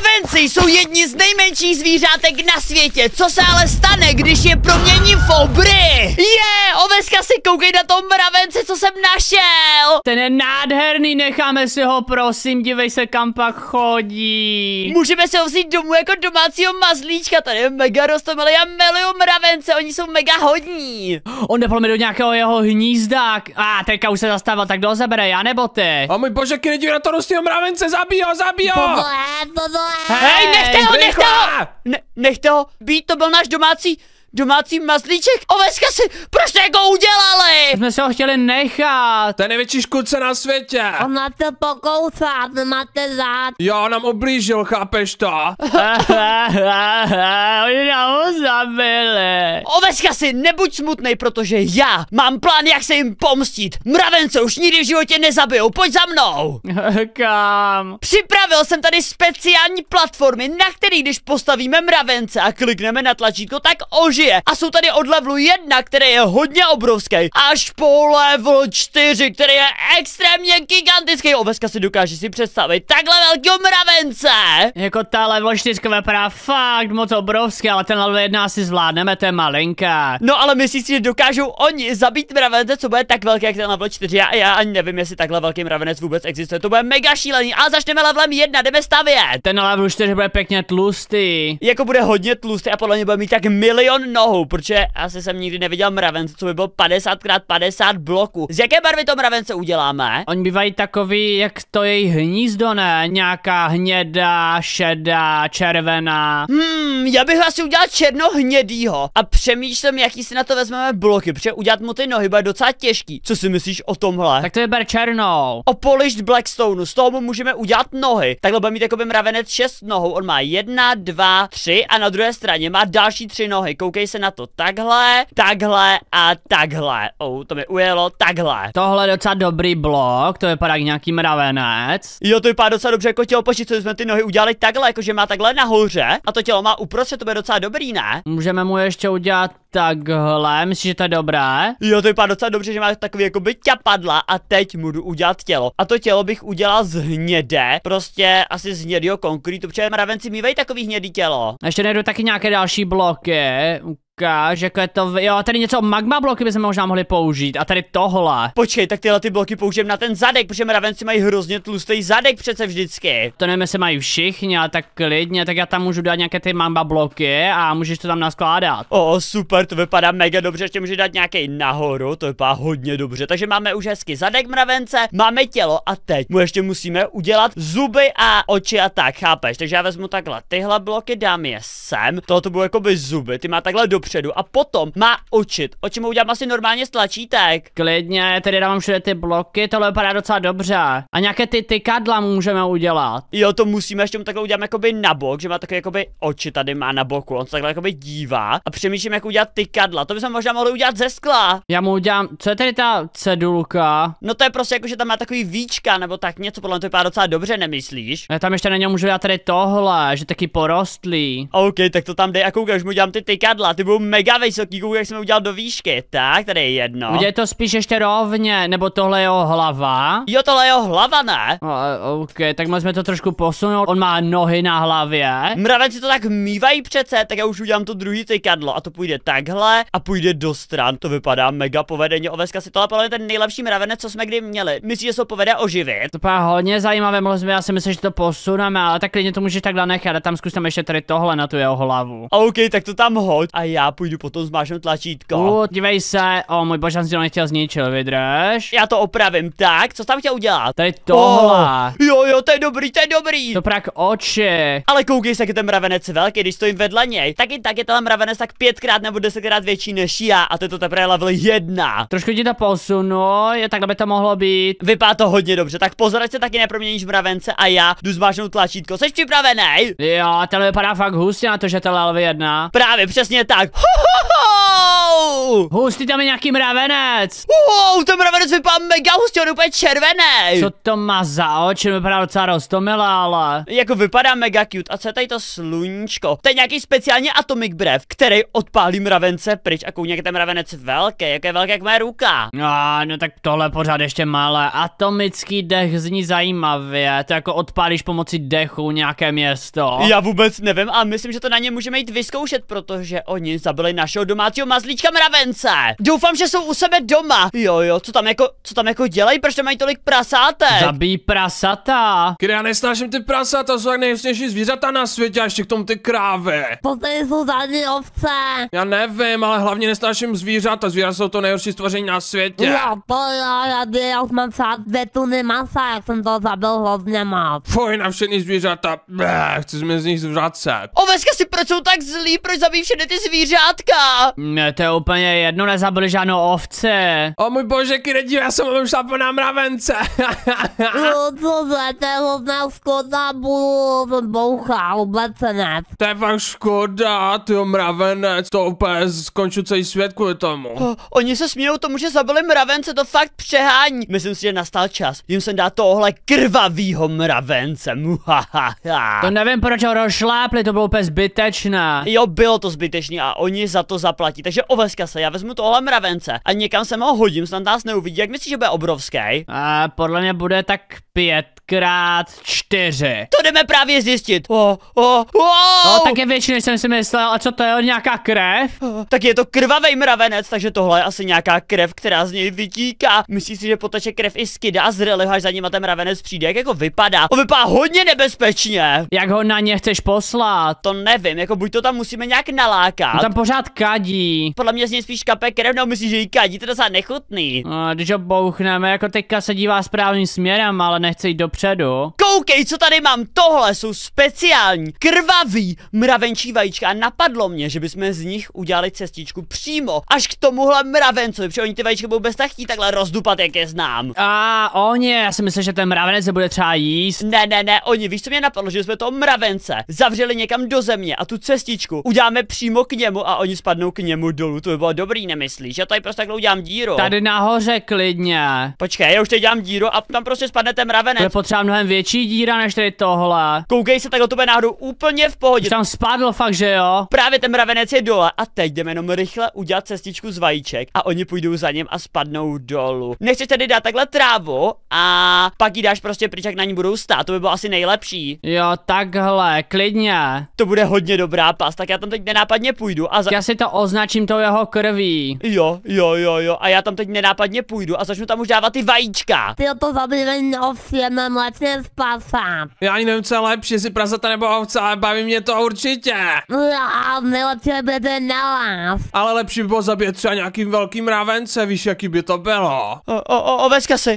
Mravenci jsou jedni z nejmenších zvířátek na světě. Co se ale stane, když je proměním v obry? Oveska, si koukej na tom mravence, co jsem našel. Ten je nádherný, necháme si ho, prosím, dívej se, kam pak chodí. Můžeme si ho vzít domů jako domácího mazlíčka, tady je mega rostomilý a miluju mravence, oni jsou mega hodní. On nepl mi do nějakého jeho hnízda. Teďka už se zastavil, tak kdo zabere, já nebo ty? O můj bože, kdy na to rostýho mravence, zabij ho! Hej, nechte ho, být, to byl náš domácí mazlíček. Oveska, si, proč jste jako udělali? Jsme se ho chtěli nechat. To je největší škůdce na světě. On na to pokousat, máte zád. Jo, nám oblížil, chápeš to? Oni nám ho zabili. Oveska, si, nebuď smutnej, protože já mám plán, jak se jim pomstít. Mravence už nikdy v životě nezabijou, pojď za mnou. Kam? Připravil jsem tady speciální platformy, na který když postavíme mravence a klikneme na tlačítko, tak ožije. A jsou tady od levelu 1, který je hodně obrovský, až po level 4, který je extrémně gigantický. Oveska, si dokáže si představit takhle velkého mravence. Jako ta level 4 vypadá fakt moc obrovský, ale ten level 1 asi zvládneme, to je malinká. No ale myslíš si, že dokážou oni zabít mravence, co bude tak velký jak ten level 4? Já ani nevím, jestli takhle velký mravenec vůbec existuje. To bude mega šílený, ale začneme levelem 1, jdeme stavět. Ten level 4 bude pěkně tlustý. Jako bude hodně tlustý a podle mě bude mít tak milion nohou, protože asi jsem nikdy neviděl mravence, co by bylo 50x50 bloků. Z jaké barvy to mravence uděláme? Oni bývají takový, jak to jejich hnízdo, ne? Nějaká hnědá, šedá, červená. Já bych asi udělal černohnědýho a přemýšlím, jaký si na to vezmeme bloky, protože udělat mu ty nohy bude docela těžký. Co si myslíš o tomhle? Tak to vyber černou. O polished blackstone, z toho mu můžeme udělat nohy. Takhle bude mít jakoby mravenec 6 nohou, on má 1, 2, 3 a na druhé straně má další 3 nohy. Koukej se na to, takhle a takhle. To mi ujelo, takhle. Tohle je docela dobrý blok, to vypadá jak nějaký mravenec. Jo, to vypadá docela dobře jako tělo, počít, co jsme ty nohy udělali takhle, jakože má takhle nahoře a to tělo má uprostřed, to bude docela dobrý, ne? Můžeme mu ještě udělat takhle, myslíš, že to je dobré? Jo, to vypadá docela dobře, že má takový jakoby ťapadla a teď můžu udělat tělo. A to tělo bych udělal z hnědé, prostě asi z hnědého konkrétu, protože mravenci mývají takový hnědý tělo. Ještě najdu taky nějaké další bloky. Ukáž, jako je to, jo, tady něco magma bloky bychom možná mohli použít a tady tohle. Počkej, tak tyhle ty bloky použijem na ten zadek, protože mravenci mají hrozně tlustý zadek přece vždycky. To nevím, jestli mají všichni, ale tak klidně, tak já tam můžu dát nějaké ty magma bloky a můžeš to tam naskládat. Super, to vypadá mega dobře, ještě můžu dát nějaký nahoru, to vypadá hodně dobře, takže máme už hezky zadek mravence, máme tělo a teď mu ještě musíme udělat zuby a oči a tak, chápeš? Takže já vezmu takhle tyhle bloky, dám je sem, tohle budou jakoby zuby, ty má takhle dopředu a potom má oči mu udělám asi normálně z tlačítek. Klidně, tady dávám všude ty bloky, tohle vypadá docela dobře. A nějaké ty tykadla můžeme udělat. Jo, to musíme, ještě mu takhle udělat jakoby na bok, že má takové jakoby oči tady má na boku, on se takhle jakoby dívá a přemýšlím, jak udělat tykadla, to bychom možná mohli udělat ze skla. Já mu udělám, co je tady ta cedulka? No to je prostě jako, že tam má takový víčka nebo tak něco, podle mě to vypadá docela dobře, nemyslíš? Já tam ještě na něm můžu dát tady tohle, že taky porostlý. OK, tak to tam dej a koukej, už mu dělám ty tykadla, ty budou mega vysoký, koukej, jak jsme udělal do výšky, tak tady je jedno. Udělej to spíš ještě rovně, nebo tohle je jeho hlava? Jo, tohle je jeho hlava, ne? OK, tak můžeme to trošku posunout, on má nohy na hlavě. Mravenci to tak mývají přece, tak já už udělám to druhý tykadlo a to půjde takhle a půjde do stran, to vypadá mega povedeně. Oveska, si tohle podle mě ten nejlepší mravenec, co jsme kdy měli. Myslíš, že se ho povede oživit? To vypadá hodně zajímavé, já si myslím, že to posuneme, ale tak klidně to můžeš takhle nechat a tam zkusíme ještě tady tohle na tu jeho hlavu. OK, tak to tam hoď a já půjdu potom zmáčknout tlačítko. Dívej se, můj bože, jsem si to nechtěl zničit, vydrž. Já to opravím, tak, co jsi tam chtěl udělat? Tady tohle. Jo, to je dobrý, to je dobrý. To prak oči. Ale koukej se, jak je ten mravenec velký, když stojím vedle něj. Tak je ten mravenec tak 5krát nebo 10krát větší než já a to je to teprve level 1. Trošku ti to posunu, takhle by to mohlo být. Vypadá to hodně dobře, tak pozor, ať se taky neproměníš mravence a já jdu zmáčknout tlačítko. Jsi připravený? Jo, tohle vypadá fakt hustě na to, že to level 1. Právě, přesně tak. Wow! Hustý, tam je nějaký mravenec. Wow, ten mravenec vypadá mega hustě, on je úplně červený. Co to má za oči? Vypadá docela roztomilé, ale... Jako vypadá mega cute. A co je tady to sluníčko? To je nějaký speciální atomic breath, který odpálí mravence pryč. A koukně, jak je ten mravenec velký, jak je velký jak moje ruka. No tak tohle pořád ještě malé. Atomický dech zní zajímavě. To jako odpálíš pomocí dechu nějaké město. Já vůbec nevím a myslím, že to na ně můžeme jít vyzkoušet, protože oni zabili našeho domácího mazlíčka mravence. Doufám, že jsou u sebe doma. Jo, co tam jako dělají, proč tam mají tolik prasátek? Zabíjí prasata. Kdy já nesnáším ty prasata, jsou tak nejhusnější zvířata na světě a ještě k tomu ty krávy. To tady jsou žádný ovce. Já nevím, ale hlavně nesnáším zvířata, zvířata jsou to nejhorší stvoření na světě. Jo, to jo, já už mám třeba 2 tuny masa, jak jsem to zabil hrozně moc. Fuj, na všechny zvířata, chci se z nich zvracet. Oveska si, proč jsou tak zlí, proč zabíjí všechny ty zvířátka? Mně to je úplně jedno, nezabili žádnou ovce. O můj bože, Kyredi, já jsem už na mravence. Jo, to je hrozná škoda, budu boucha, vůbec ne. To je fakt škoda, tyjo, mravenec, to úplně skončil celý svět kvůli tomu. Oni se smějou tomu, že zabili mravence, to fakt přehání. Myslím si, že nastal čas jim sem dát tohle krvavýho mravence. Muhahaha. To nevím, proč ho rozšlápli, to bylo úplně zbytečné. Jo, bylo to zbytečný a oni za to zaplatí. Takže Oveska se, já vezmu tohle mravence a někam se ho hodím, snad nás neuvidí. Jak myslíš, že bude obrovský? Podle mě bude tak 5x4. To jdeme právě zjistit. No, tak je větší, než jsem si myslel. A co to je, nějaká krev? Tak je to krvavý mravenec, takže tohle je asi nějaká krev, která z něj vytíká. Myslíš si, že poteče krev i skydá a zreli, až za ním ten mravenec přijde? Jak jako vypadá? On vypadá hodně nebezpečně. Jak ho na ně chceš poslat? To nevím, jako buď to tam musíme nějak nalákat. On tam pořád kadí. Podle mě z něj spíš kape krev, nebo myslíš, že jí kadí, to je docela nechutný. Když ho bouchneme, jako teďka se dívá správným směrem, ale nechce jít dopředu. Koukej, co tady mám, tohle jsou speciální, krvavý mravenčí vajíčka a napadlo mě, že bychom z nich udělali cestičku přímo až k tomuhle mravencovi, protože oni ty vajíčka budou bez tak chtít takhle rozdupat, jak je znám. Já si myslím, že ten mravenec se bude třeba jíst. Ne, oni, víš, co mě napadlo, že jsme toho mravence zavřeli někam do země a tu cestičku uděláme přímo k němu a oni spadnou k němu dolů, to by bylo dobrý, nemyslíš? Já tady prostě takhle udělám díru. Tady nahoře klidně. Počkej, já už teď dělám díru a tam prostě spadne ten mravenec. To je potřeba mnohem větší díra než tady tohle. Koukej se, takhle to bude náhodou úplně v pohodě. Už tam spadl fakt, že jo? Právě ten mravenec je dole a teď jdeme jenom rychle udělat cestičku z vajíček a oni půjdou za ním a spadnou dolů. Nechceš tedy dát takhle trávu a pak jí dáš prostě pryč, jak na ní budou stát, to by bylo asi nejlepší. Jo, takhle, klidně. To bude hodně dobrá pas, tak já tam teď nenápadně půjdu a Já si to označím tou jeho krví. Jo, a já tam teď nenápadně půjdu a začnu tam už dávat ty vajíčka. Ty to zabili ovsěm mlečně spasat. Já ani nevím, co je lepší, jestli prasata nebo ovce, ale baví mě to určitě. Já nejlepší bude na vás. Ale lepší by bylo zabít třeba nějaký velký mravence, víš, jaký by to bylo. Oveska si,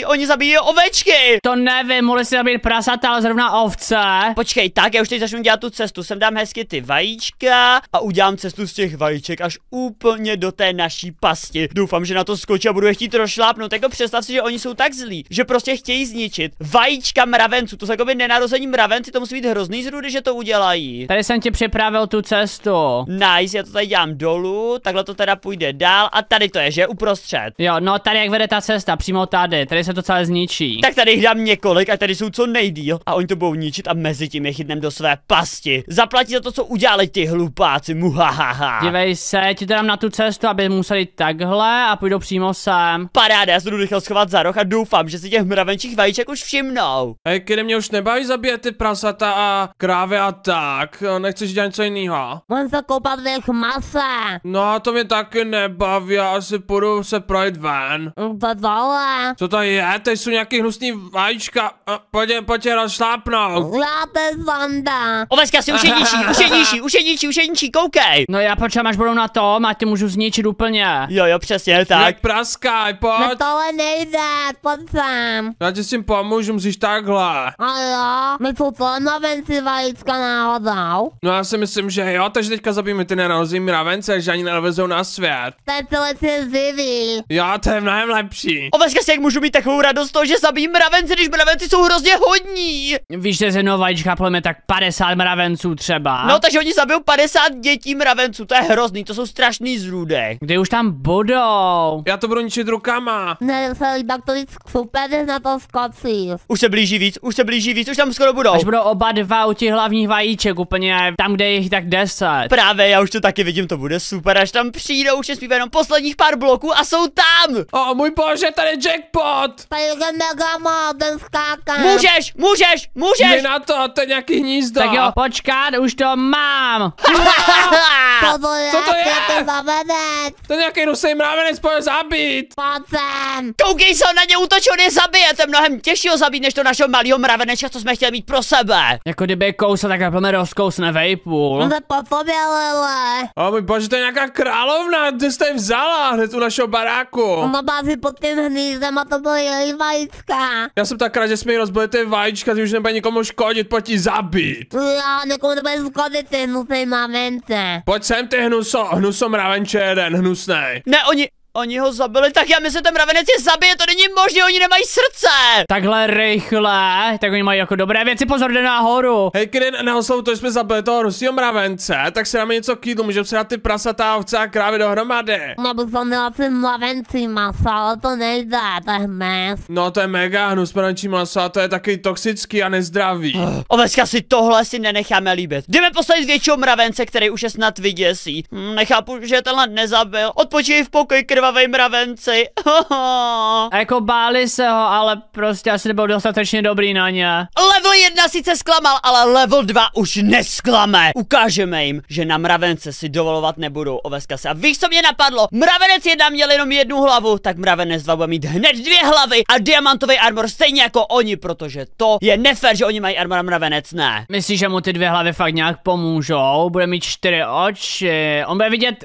oni zabíjí ovečky. To nevím, mohli si zabít prasata, ale zrovna ovce. Počkej, tak já už teď začnu dělat tu cestu, sem dám hezky ty vajíčka a udělám cestu z těch vajíček až úplně do té naší pasti. Doufám, že na to skočí a budu je chtít rozšlápnout, jako představ si, že oni jsou tak zlí, že prostě chtějí zničit vajíčka mravenců, to jsou jako by nenarození mravenci, to musí být hrozný zrůdy, že to udělají. Tady jsem ti připravil tu cestu. Nice, já to tady dělám dolů, takhle to teda půjde dál a tady to je, že uprostřed. Jo, no tady jak vede ta cesta, přímo tady se to celé zničí. Tak tady jich dám několik a tady jsou co nejdýl a oni to budou ničit a mezi tím je chytnem do své pasti. Zaplatí za to, co udělali ti hlupáci, muhahaha. Dívej se, ti to dám na tu cestu, aby museli takhle a půjdou přímo sem. Paráda, já se jdu rychle schovat za roh a doufám, že si těch mravenčích vajíček už všimnou. Hej, Kyredi, mě už nebaví zabíjet ty prasata a krávy a tak, nechceš dělat něco jiného? Můžu se koupat v jejich mase. No, to mě taky nebaví, já asi půjdu se projít ven. To dole. Co to je? Teď jsou nějaký hnusný vajíčka, pojď je rozšlápnout. Já to je Vanda. Oveska si už je ničí, koukej. No já počkám, až budou na tom a tě můžu zničit úplně. Jo, přesně tak. Tak praskaj, pojď. No tohle nejde, pojď sem. Já ti s tím pomůžu, musíš takhle. A jo, my jsou to mravenci vajíčka náhodou. No já si myslím, že jo, takže teďka zabijeme ty nerozumí mravence, že ani nevezou na svět. Ten celé se živí. Jo, to je mnohem lepší. Oveska si, jak můžu mít takovou radost z toho, že zabijí mravenci, když mravenci jsou hrozně hodní. Víš, že z jednoho vajíčka pleme tak 50 mravenců třeba. No, takže oni zabijou 50 dětí mravenců, to je hrozný, to jsou strašný zrůdy. Kdy už tam budou? Já to budu ničit rukama. Ne, tak to super, na to skočí. Už se blíží víc, už tam skoro budou. Až budou oba dva u těch hlavních vajíček, úplně tam, kde je jich tak 10. Právě, já už to taky vidím, to bude super, až tam přijdou, už je zbývá jenom posledních pár bloků a jsou tam! O můj bože, tady je jackpot! Tady je mega moc, ten skáka. Můžeš! Jdi na to je nějaký hnízdo. Tak jo, počkat, už to mám. Co to je? Co to je? Ten zavedec. To je nějaký rusej mravenec, pojď zabít. Pojď sem. Koukej se, on na ně útočí, on je zabije, to je mnohem těžší ho zabít, než to našeho malého mravenečka, co jsme chtěli mít pro sebe. Jako kdyby kousl, tak plně rozkousne vejpůl. On se po tobě, Lele. O můj bože, to je nějaká královna, kde jste ji vzala hned u našeho baráku. Ona bází pod tím hnízdem a to byly její vajíčka. Já jsem tak rád, že jsme jí rozbili ty vajíčka, ty už nebude nikomu škodit, pojď ji zabít. Já někomu nebude škodit, ty hnusnej mamence. Pojď sem ty hnuso mravenče jeden, hnusnej. Ne, oni ho zabili, tak já myslím, ten mravenec je zabije, to není možné, oni nemají srdce. Takhle rychle, tak oni mají jako dobré věci, pozor, jde nahoru. Hej, když nehoslou to, že jsme zabili toho rusího mravence, tak si dáme něco k jídlu, můžeme si dát ty prasata, ovce a krávy dohromady. No bych to měla při mlavencí maso, ale to nejde, to je hmyz. No to je mega hnus mravenčí maso a to je taky toxický a nezdravý. Oveska, si tohle si nenecháme líbit. Jdeme poslat většího mravence, který už je snad vyděsí. Nechápu, že tenhle nezabil. Odpočívej v pokoji, krvavej mravenci. A jako báli se ho, ale prostě asi nebyl dostatečně dobrý na ně. Level 1 sice zklamal, ale level 2 už nesklame. Ukážeme jim, že na mravence si dovolovat nebudou, Oveska se. A víš, co mě napadlo? Mravenec 1 měl jenom jednu hlavu, tak mravenec 2 bude mít hned 2 hlavy a diamantový armor stejně jako oni, protože to je nefér, že oni mají armor a mravenec ne. Myslíš, že mu ty 2 hlavy fakt nějak pomůžou? Bude mít 4 oči. On bude vidět,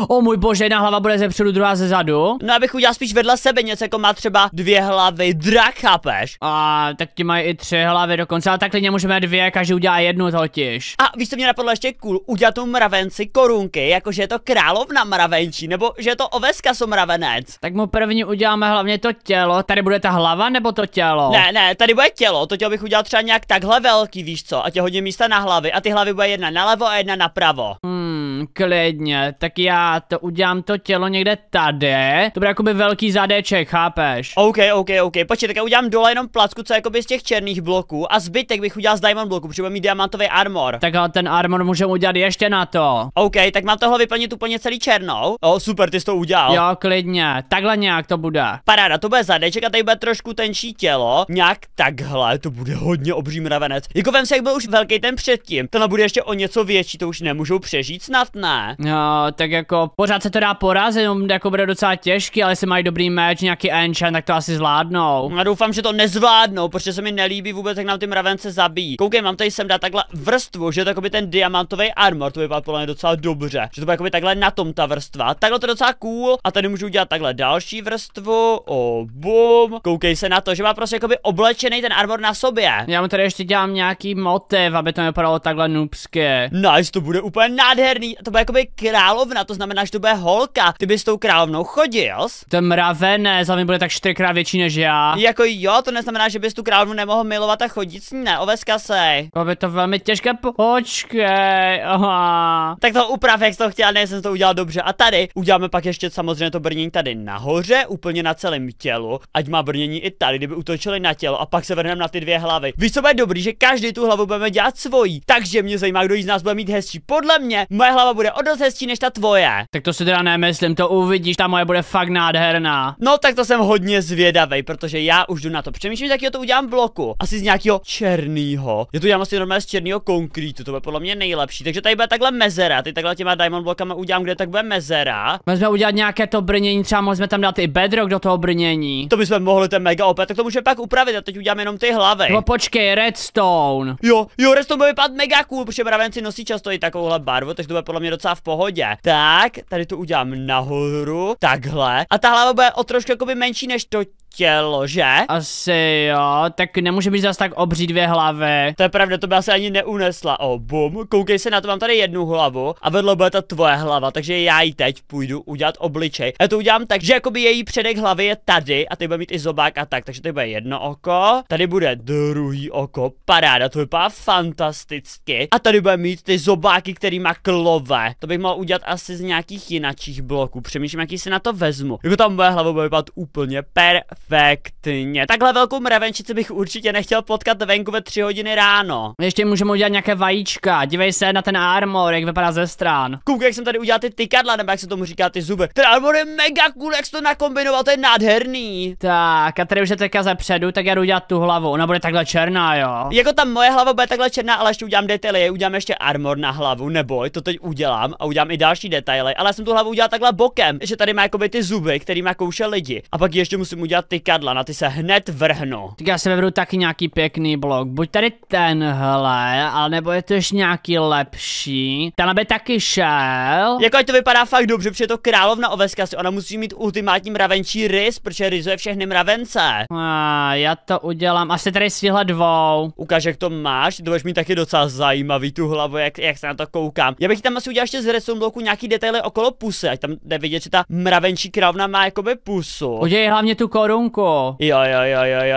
o můj bože, jedna hlava bude ze předu, druhá ze zadu. No, abych udělal spíš vedle sebe něco, jako má třeba 2 hlavy drak, chápeš? A tak ti mají i 3 hlavy dokonce, ale tak klidně můžeme 2, každý udělá jednu totiž. A víš, co mě napadlo ještě cool? Udělat tomu mravenci korunky, jakože je to královna mravenčí, nebo že je to Oveska mravenec. Tak mu první uděláme hlavně to tělo. Tady bude ta hlava nebo to tělo? Ne, tady bude tělo, to tělo bych udělal třeba nějak takhle velký, víš co, a tě hodně místa na hlavy a ty hlavy bude jedna nalevo a jedna napravo. Klidně, tak já to udělám to tělo někde tady. To bude jakoby velký zadeček, chápeš? OK, počkej, tak já udělám dole jenom placku, co je jakoby z těch černých bloků a zbytek bych udělal z diamond bloku, protože bude mít diamantový armor. Tak ale ten armor můžeme udělat ještě na to. OK, tak mám tohle vyplnit úplně celý černou. Super, ty jsi to udělal. Jo, klidně, takhle nějak to bude. Paráda, to bude zadeček a tady bude trošku tenčí tělo. Nějak takhle, to bude hodně obří mravenec. Jako vem si, jak byl už velký ten předtím. Tenhle bude ještě o něco větší, to už nemůžou přežít, snad ne. No, tak jako pořád se to dá porazit, jako bude docela těžký, ale jestli mají dobrý meč, nějaký enchant, tak to asi zvládnou. Já doufám, že to nezvládnou, protože se mi nelíbí vůbec, jak nám ty mravence zabíjí. Koukej, mám tady sem dát takhle vrstvu, že je to jakoby ten diamantový armor, to vypadá podle mě docela dobře. Že to bude jakoby takhle na tom ta vrstva. Takhle to je docela cool a tady můžu udělat takhle další vrstvu. Bum. Koukej se na to, že má prostě jakoby oblečený ten armor na sobě. Já mu tady ještě dělám nějaký motiv, aby to nevypadalo takhle noobsky. Nice, to bude úplně nádherný. To bude jakoby královna, to znamená, že to bude holka. Ty bys s tou královnou chodil? Ten mravenec, ale bude tak 4krát větší než já. Jako jo, to neznamená, že bys tu královnu nemohl milovat a chodit s ní, ne, Oveska sej. To by to velmi těžké, počkej, aha. Tak to uprav, jak jsi to chtěl, nejsem to udělal dobře. A tady uděláme pak ještě samozřejmě to brnění tady nahoře, úplně na celém tělu, ať má brnění i tady, kdyby útočili na tělo a pak se vrhneme na ty 2 hlavy. Víš, co bude dobrý, že každý tu hlavu budeme dělat svojí. Takže mě zajímá, kdo jí z nás bude mít hezčí. Podle mě moje hlava bude o dost hezčí než ta tvoje. Tak to si teda nemyslím, to uvidíš, ta moje bude fakt nádherná. No tak to jsem hodně zvědavej, protože já už jdu na to. Přemýšlím, jakýho to udělám bloku. Asi z nějakého černýho. Já to udělám asi normálně z černého konkrétu, to bude podle mě nejlepší. Takže tady bude takhle mezera, ty takhle těma diamond blokama udělám, kde tak bude mezera. Můžeme udělat nějaké to brnění, třeba můžeme tam dát i bedrock do toho brnění. To bychom mohli ten mega opět, tak to můžeme pak upravit a teď uděláme jenom ty hlavy. No počkej, redstone. Jo, redstone bude vypadat mega cool, protože mravenci nosí často i takovouhle barvu, takže to bude podle mě docela v pohodě. Tak, tady to udělám nahoru, takhle. A ta hlava bude o trošku jakoby menší než to tělo, že? Asi jo, tak nemůže být zase tak obří 2 hlavy. To je pravda, to by asi ani neunesla. Bum, koukej se na to, mám tady 1 hlavu a vedle bude ta tvoje hlava, takže já jí teď půjdu udělat obličej. Já to udělám tak, že jakoby její předek hlavy je tady a ty bude mít i zobák a tak, takže tady bude 1 oko, tady bude druhý oko, paráda, to vypadá fantasticky. A tady bude mít ty zobáky, který má klové. To bych mohl udělat asi z nějakých jinačích bloků. Přemýšlím, jaký si na to vezmu. Jako tam moje hlava bude vypadat úplně perfektně. Takhle velkou mravenčici bych určitě nechtěl potkat venku ve 3 hodiny ráno. Ještě můžeme udělat nějaké vajíčka, dívej se na ten armor, jak vypadá ze stran. Koukej, jak jsem tady udělal ty tykadla, nebo jak se tomu říká ty zuby. Ten armor je mega cool, jak jsi to nakombinoval, to je nádherný. Tak, a tady už je teďka zepředu, tak já jdu udělat tu hlavu, ona bude takhle černá, jo. Jako tam moje hlava bude takhle černá, ale ještě udělám detaily, udělám ještě armor na hlavu, neboj, to teď udělám a udělám i další detaily, ale já jsem tu hlavu udělal takhle bokem, že tady má jakoby ty zuby, který má kouše lidi. A pak ještě musím udělat tykadla, na ty se hned vrhnu. Tak já si vyberu taky nějaký pěkný blok, buď tady tenhle, ale nebo je to ještě nějaký lepší. Ten by taky šel. Jako ať to vypadá fakt dobře, protože je to královna Oveskazy, ona musí mít ultimátní mravenčí rys, protože rysuje všechny mravence. Já to udělám asi tady s těhle 2. Ukáž, jak to máš, to budeš mít taky docela zajímavý tu hlavu, jak se na to koukám. Já bych tam asi udělal ještě z redstone bloku nějaký detaily okolo pusy, ať tam jde vidět, že ta mravenčí královna má jakoby pusu. Udělej hlavně tu korunku. Jo,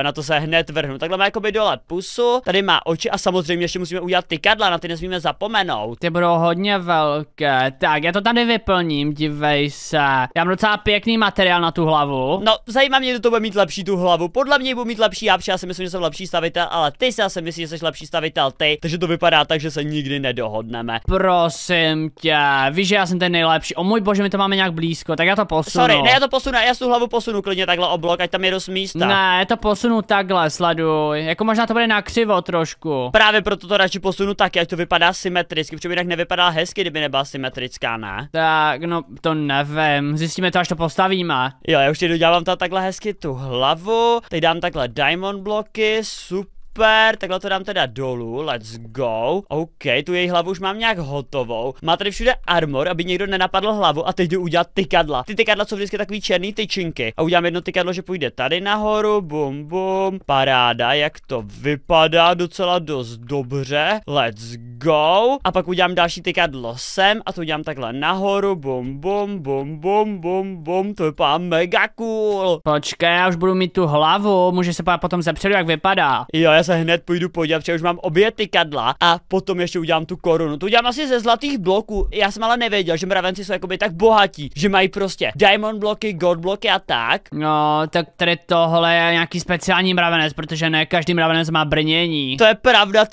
na to se hned vrhnu. Takhle má jakoby dole pusu, tady má oči a samozřejmě ještě musíme udělat tykadla, na ty nesmíme zapomenout. Ty budou hodně velké. Tak, já to tady vyplním, dívej se. Já mám docela pěkný materiál na tu hlavu. No, zajímá mě, kdo to bude mít lepší tu hlavu. Podle mě budu mít lepší já, protože já si myslím, že jsem lepší stavitel, ale ty si asi myslíš, že jsi lepší stavitel ty, takže to vypadá tak, že se nikdy nedohodneme. Prosím tě, víš, že já jsem ten nejlepší. O můj bože, my to máme nějak blízko, tak já to posunu. Sorry, ne, já to posunu, já tu hlavu posunu klidně takhle o blok, ať tam je dost místa. Ne, to posunu takhle, sleduj. Jako možná to bude nakřivo trošku. Právě proto to radši posunu taky, ať to vypadá symetricky, protože by jinak nevypadá hezky, kdyby nebyla symetrická, ne? Tak, no, to nevím, zjistíme to, až to postavíme. Jo, já už teď dodělám takhle hezky tu hlavu, teď dám takhle diamond bloky, super, takhle to dám teda dolů, let's go. OK, tu její hlavu už mám nějak hotovou. Má tady všude armor, aby někdo nenapadl hlavu a teď jdu udělat tykadla. Ty tykadla jsou vždycky takový černý tyčinky. A udělám jedno tykadlo, že půjde tady nahoru, bum bum, paráda, jak to vypadá, docela dost dobře. Let's go. A pak udělám další tykadlo sem a to udělám takhle nahoru, bum bum, bum bum, bum bum, to vypadá mega cool. Počkej, já už budu mít tu hlavu, můžeš se podívat potom zepředu, jak vypadá. Jo, já se hned půjdu podívat, protože už mám obě tykadla a potom ještě udělám tu korunu. To udělám asi ze zlatých bloků. Já jsem ale nevěděl, že mravenci jsou jakoby tak bohatí, že mají prostě diamond bloky, gold bloky a tak. No, tak tady tohle je nějaký speciální mravenec, protože ne každý mravenec má brnění. To je pravda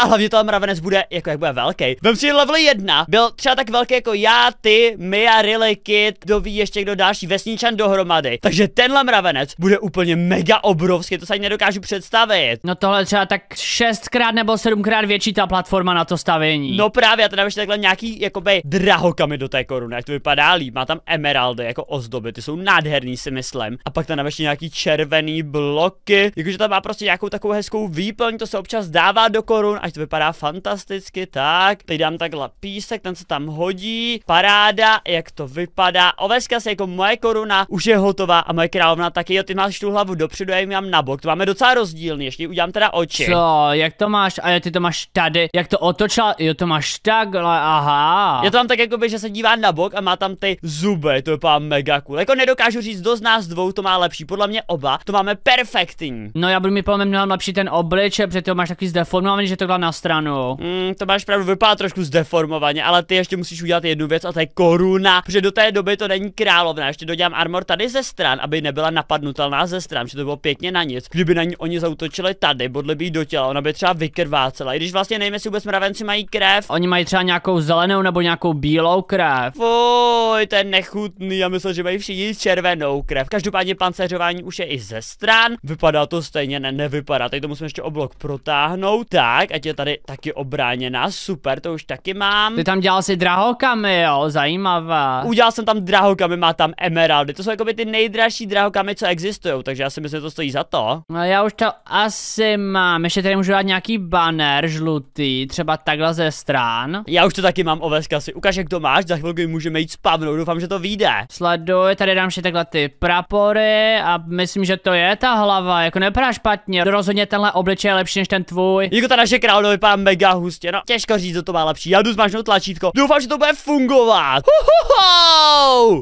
a hlavně ten mravenec bude, jako jak bude velký. Vem si level 1, byl třeba tak velký jako já, ty, my a Rilly Kid, kdo ví ještě kdo další, vesničan dohromady. Takže tenhle mravenec bude úplně mega obrovský, to se ani nedokážu představit. No tohle třeba tak 6x nebo 7x větší ta platforma na to stavění. No právě, a teda ještě takhle nějaký jakoby drahokamy do té koruny, jak to vypadá líp, má tam emeraldy jako ozdoby, ty jsou nádherný si myslím. A pak tam ještě nějaký červený bloky, jakože tam má prostě nějakou takovou hezkou výplň, to se občas dává do korun, až to vypadá fantasticky, tak. Teď dám takhle písek, ten se tam hodí, paráda, jak to vypadá. Oveskazy jako moje koruna už je hotová a moje královna taky, jo, ty máš tu hlavu dopředu, já ji mám na bok, to máme docela rozdílný, ještě udělám teda oči. Co, jak to máš, a ty to máš tady, jak to otočila, jo to máš takhle, aha. Je to tam tak jakoby, že se dívá na bok a má tam ty zuby, to vypadá mega cool. Jako nedokážu říct, kdo z nás dvou to má lepší, podle mě oba, to máme perfektní. No já budu mít podle mě mnohem lepší ten obličej, protože ty máš takový zdeformovaný, že to dá na stranu. To máš pravdu, vypadá trošku zdeformovaně, ale ty ještě musíš udělat jednu věc a to je koruna, protože do té doby to není královna, ještě dodělám armor tady ze stran, aby nebyla napadnutelná ze stran, že to bylo pěkně na nic. Kdyby na ní oni zautočili tady, bodli by jí do těla, ona by třeba vykrvácela, i když vlastně nevím, jestli vůbec mravenci mají krev. Oni mají třeba nějakou zelenou nebo nějakou bílou krev. Fuj, to je nechutný, já myslel, že mají všichni červenou krev. Každopádně pancéřování už je i ze stran, vypadá to stejně, nevypadá, teď to musím ještě o blok protáhnout, tak, ať je tady taky obráněná, super, to už taky mám. Ty tam dělal si drahokamy, jo, zajímavé. Udělal jsem tam drahokamy, má tam emeraldy, to jsou jakoby ty nejdražší drahokamy, co existují, takže já si myslím, že to stojí za to. No já už to asi mám? Ještě tady můžu dát nějaký banner žlutý, třeba takhle ze stran. Já už to taky mám, Oveskasi. Ukaž, jak to máš, za chvilku můžeme jít spavnout, doufám, že to vyjde. Sleduj, tady dám ještě takhle ty prapory a myslím, že to je ta hlava, jako nevypadá špatně. Rozhodně tenhle obličej je lepší než ten tvůj. Jako ta naše královna vypadá mega hustě, no těžko říct, co to má lepší. Já jdu zmáčknout tlačítko, doufám, že to bude fungovat.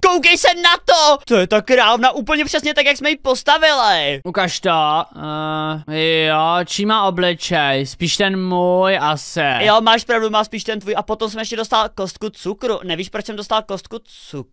Koukej se na to! To je ta královna úplně přesně tak, jak jsme ji postavili. Ukaž to. Jo, čí má obličej? Spíš ten můj asi. Jo, máš pravdu, má spíš ten tvůj. A potom jsem ještě dostal kostku cukru. Nevíš, proč jsem dostal kostku cukru?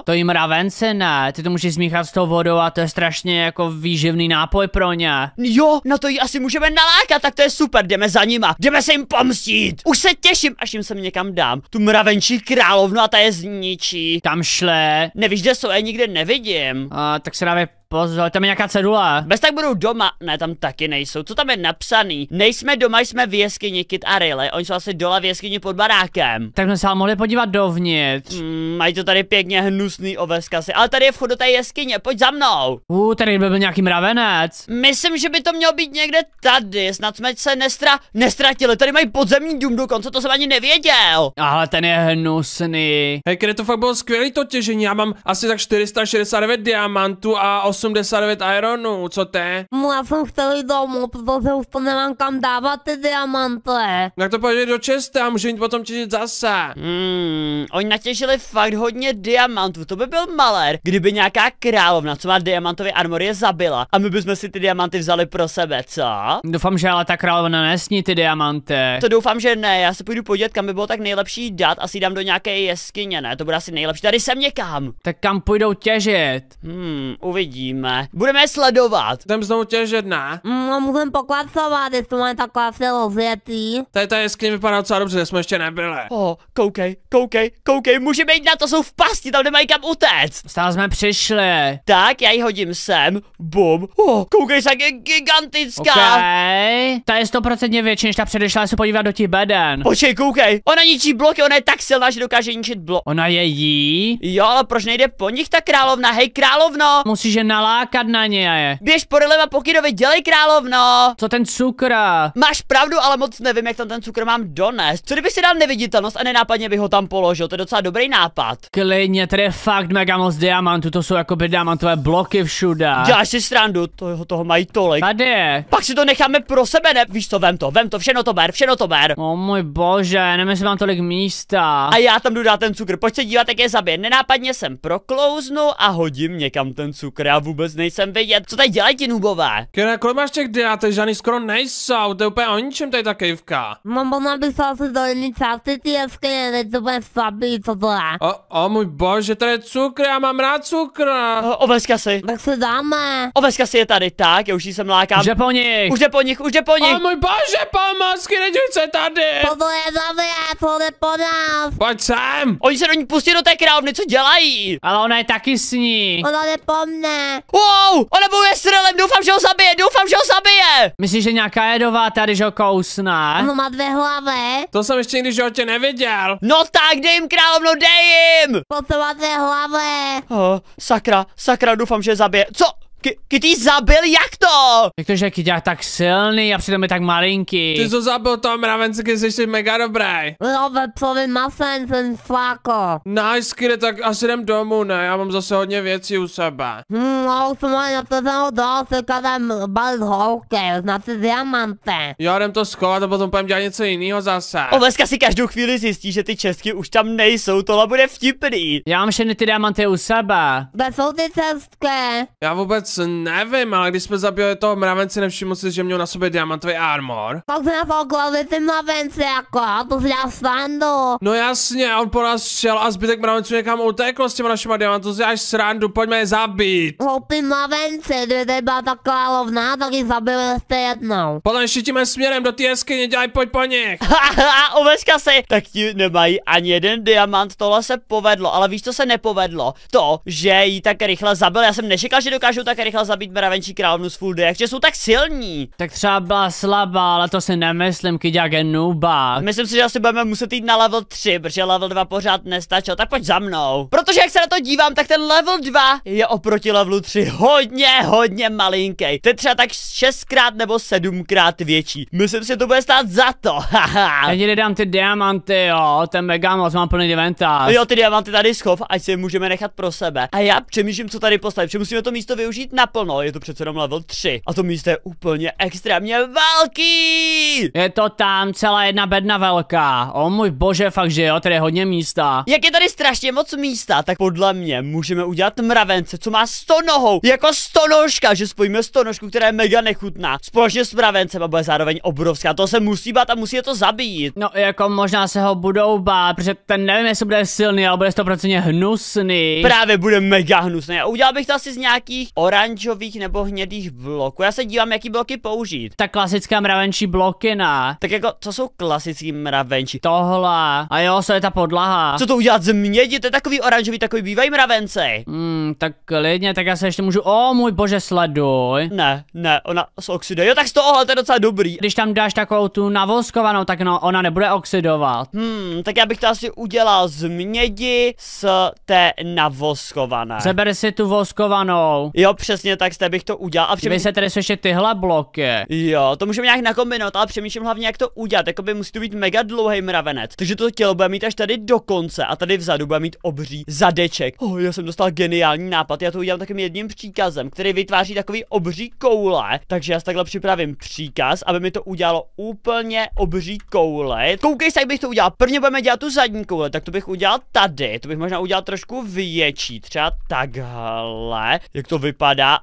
To jí mravence ne, ty to můžeš zmíchat s tou vodou a to je strašně jako výživný nápoj pro ně. Jo, na to jí asi můžeme nalákat, tak to je super, jdeme za nima, jdeme se jim pomstít. Už se těším, až jim sem někam dám. Tu mravenčí královnu a ta je zničí. Kam šle? Nevíš, kde jsou, já nikde nevidím. Tak se dávej pozor, tam je nějaká cedule. Bez tak budou doma, ne, tam taky nejsou, co tam je napsaný? Nejsme doma, jsme v jeskyni, Kit a Riley, oni jsou asi dole v jeskyni pod barákem. Tak jsme se ale mohli podívat dovnitř. Mají to tady pěkně hnusný, Oveskasi, ale tady je vchod do té jeskyně, pojď za mnou. Tady by byl nějaký mravenec. Myslím, že by to mělo být někde tady, snad jsme se nestratili, tady mají podzemní dům dokonce, to jsem ani nevěděl. Ale ten je hnusný. Hej, kde to fakt bylo skvělý to těžení, já mám asi tak 469 diamantů a 89 ironů, co te? Já jsem chtěl domů, protože už to nemám kam dávat ty diamanty. Tak to pojď do česty a můžu jít potom těžit zase. Oni natěžili fakt hodně diamantů, to by byl malér, kdyby nějaká královna, co má diamantový armor, je zabila a my bychom si ty diamanty vzali pro sebe, co? Doufám, že ale ta královna nesní ty diamanty. To doufám, že ne, já se půjdu podívat, kam by bylo tak nejlepší dát, asi dám do nějaké jeskyně, ne, to bude asi nejlepší, tady jsem někam. Tak kam půjdou těžit? Uvidíme, budeme je sledovat. Jdem znovu těžit, ne? No musím pokračovat, jestli mají takové vše rozjetý. Tady ta jeskyně vypadá docela dobře, kde jsme ještě nebyli. Koukej, můžeme jít na to, jsou v pasti, tam nemají kam utéct. Stále jsme přišli. Tak, já ji hodím sem, bum, koukej se, jak je gigantická. Ta je 100% větší, než ta předešla, se podívat do těch beden. Počkej, koukej, ona ničí bloky, ona je tak silná, že dokáže ničit blok. Ona je jí? Jo, ale proč nejde po nich ta královna, hej královno. Musíš je nalákat na ně. Běž po Riley a po Kidovi, dělej královno. Co ten cukr? Máš pravdu, ale moc nevím, jak tam ten cukr mám donést. Co kdyby si dal neviditelnost a nenápadně bych ho tam položil, to je docela dobrý nápad. Klidně, tady je fakt mega moc diamantů, to jsou jakoby diamantové bloky všude. Děláš si srandu, toho mají tolik. Tady. Pak si to necháme pro sebe, ne? Víš co, vem to, všechno to ber. O můj bože, nemyslím, mám tolik místa. A já tam jdu dát ten cukr, pojď se dívat, jak je zabije. Nenápadně sem proklouznu a hodím někam ten cukr, já vůbec nejsem vidět. Co tady dělají ti nubové? Kira, kolik máš těch diatek, žádný skoro nejsou, to je úplně o ničem tady ta kejvka. No ona bych se asi do jiný části ty jeskyně, teď to bude slabý, co to je. O můj bože, tady je cukr, já mám rád cukr. Oveskasi. Tak si dáme. Oveskasi je tady, tak, já už ji sem lákám. Už jde po nich. Už jde po nich. O můj bože, pomoc, Kireďuj se tady. To je zabije, to jde po nás. Pojď sem. Oni se do ní pustí do té královny, co dělají? Ale ona je taky s ní. Ona jde po mne. Wow, ona bojuje s Rilem, doufám, že ho zabije. Myslíš, že nějaká jedová tady, že ho kousne? Ono má 2 hlavy. To jsem ještě nikdy v životě neviděl. No tak, dej jim královno, dej jim. To má 2 hlavy. Sakra, doufám, že je zabije. Co? Kitty zabil, jak to? Jak to, že Kitty je tak silný a přitom je tak malinký? Ty jsi zabil toho mravence, když jsi ještě mega dobrý. Jo, vepřový masen, ten fláko. Nice, Kire, tak asi jdem domů, ne? Já mám zase hodně věcí u sebe. No, už jsem na to dal, se kadem balit holky, na ty diamanty. Já jdem to schovat a potom půjdem dělat něco jiného zase. Oveska si každou chvíli zjistí, že ty česky už tam nejsou, tohle bude vtipný. Já mám všechny ty diamanty u sebe. Kde jsou ty cestky? Já vůbec nevím, ale když jsme zabili toho mravence, nevšiml si, že měl na sobě diamantový armor. Tak se na to kladli ty mravenci jako, to si dělá srandu. No jasně, on po nás šel a zbytek mravenců někam utekl s těma našima diamantů, to si děláš srandu, pojďme je zabít. Hloupý mravenci, kdyby tady byla ta královna, tak ji zabili jste jednou. Potom šítíme směrem do té jeskyně, dělaj, pojď po nich. Haha, Oveska si, tak ti nemají ani jeden diamant, tohle se povedlo, ale víš, co se nepovedlo? To, že jí tak rychle zabil, já jsem nečekal, že dokážu tak nějaké rychle zabít mravenčí královnu z full day, jak jsou tak silní. Tak třeba byla slabá, ale to si nemyslím, Kyďák je nooba. Myslím si, že asi budeme muset jít na level 3, protože level 2 pořád nestačil, tak pojď za mnou. Protože jak se na to dívám, tak ten level 2 je oproti levelu 3 hodně malinký. To je třeba tak 6krát nebo 7krát větší. Myslím si, že to bude stát za to, haha. Já ti dám ty diamanty, jo, ten mega moc, mám plný inventář. Jo, ty diamanty tady schov, ať si je můžeme nechat pro sebe. A já přemýšlím, co tady postavit, protože musíme to místo využít naplno, je to přece jenom level 3. A to místo je úplně extrémně velký. Je to tam celá jedna bedna velká. O můj bože, fakt, že jo, tady je hodně místa. Jak je tady strašně moc místa, tak podle mě můžeme udělat mravence, co má 100 nohou, jako 100 nožka, že spojíme 100 nožku, která je mega nechutná, společně s mravencem a bude zároveň obrovská. To se musí bát a musí je to zabít. No, jako možná se ho budou bát, protože ten nevím, jestli bude silný, ale bude 100% hnusný. Právě bude mega hnusný. A udělal bych to asi z nějakých oranžových nebo hnědých bloků. Já se dívám, jaký bloky použít. Tak klasické mravenčí bloky, ne? Tak jako, co jsou klasický mravenči? Tohle. A jo, to je ta podlaha. Co to udělat z mědi? To je takový oranžový, takový bývají mravence. Tak klidně, tak já se ještě můžu, o můj bože, sleduj. Ne, ona z oxiduje. Jo, tak z toho, to je docela dobrý. Když tam dáš takovou tu navoskovanou, tak no, ona nebude oxidovat. Tak já bych to asi udělal z mědi z té navoskované. Zeber si tu voskovanou. Jo, přesně tak, z té bych to udělal. A Vy se tady jsou ještě tyhle bloky. Jo, to můžeme nějak nakombinovat, ale přemýšlím hlavně, jak to udělat. Jakoby musí to být mega dlouhý mravenec. Takže to tělo bude mít až tady do konce a tady vzadu bude mít obří zadeček. Já jsem dostal geniální nápad. Já to udělám takovým jedním příkazem, který vytváří takový obří koule. Takže já si takhle připravím příkaz, aby mi to udělalo úplně obří koule. Koukej se, jak bych to udělal. Prvně budeme dělat tu zadní koule, tak to bych udělal tady. To bych možná udělal trošku větší, třeba takhle. Jak to vypadá?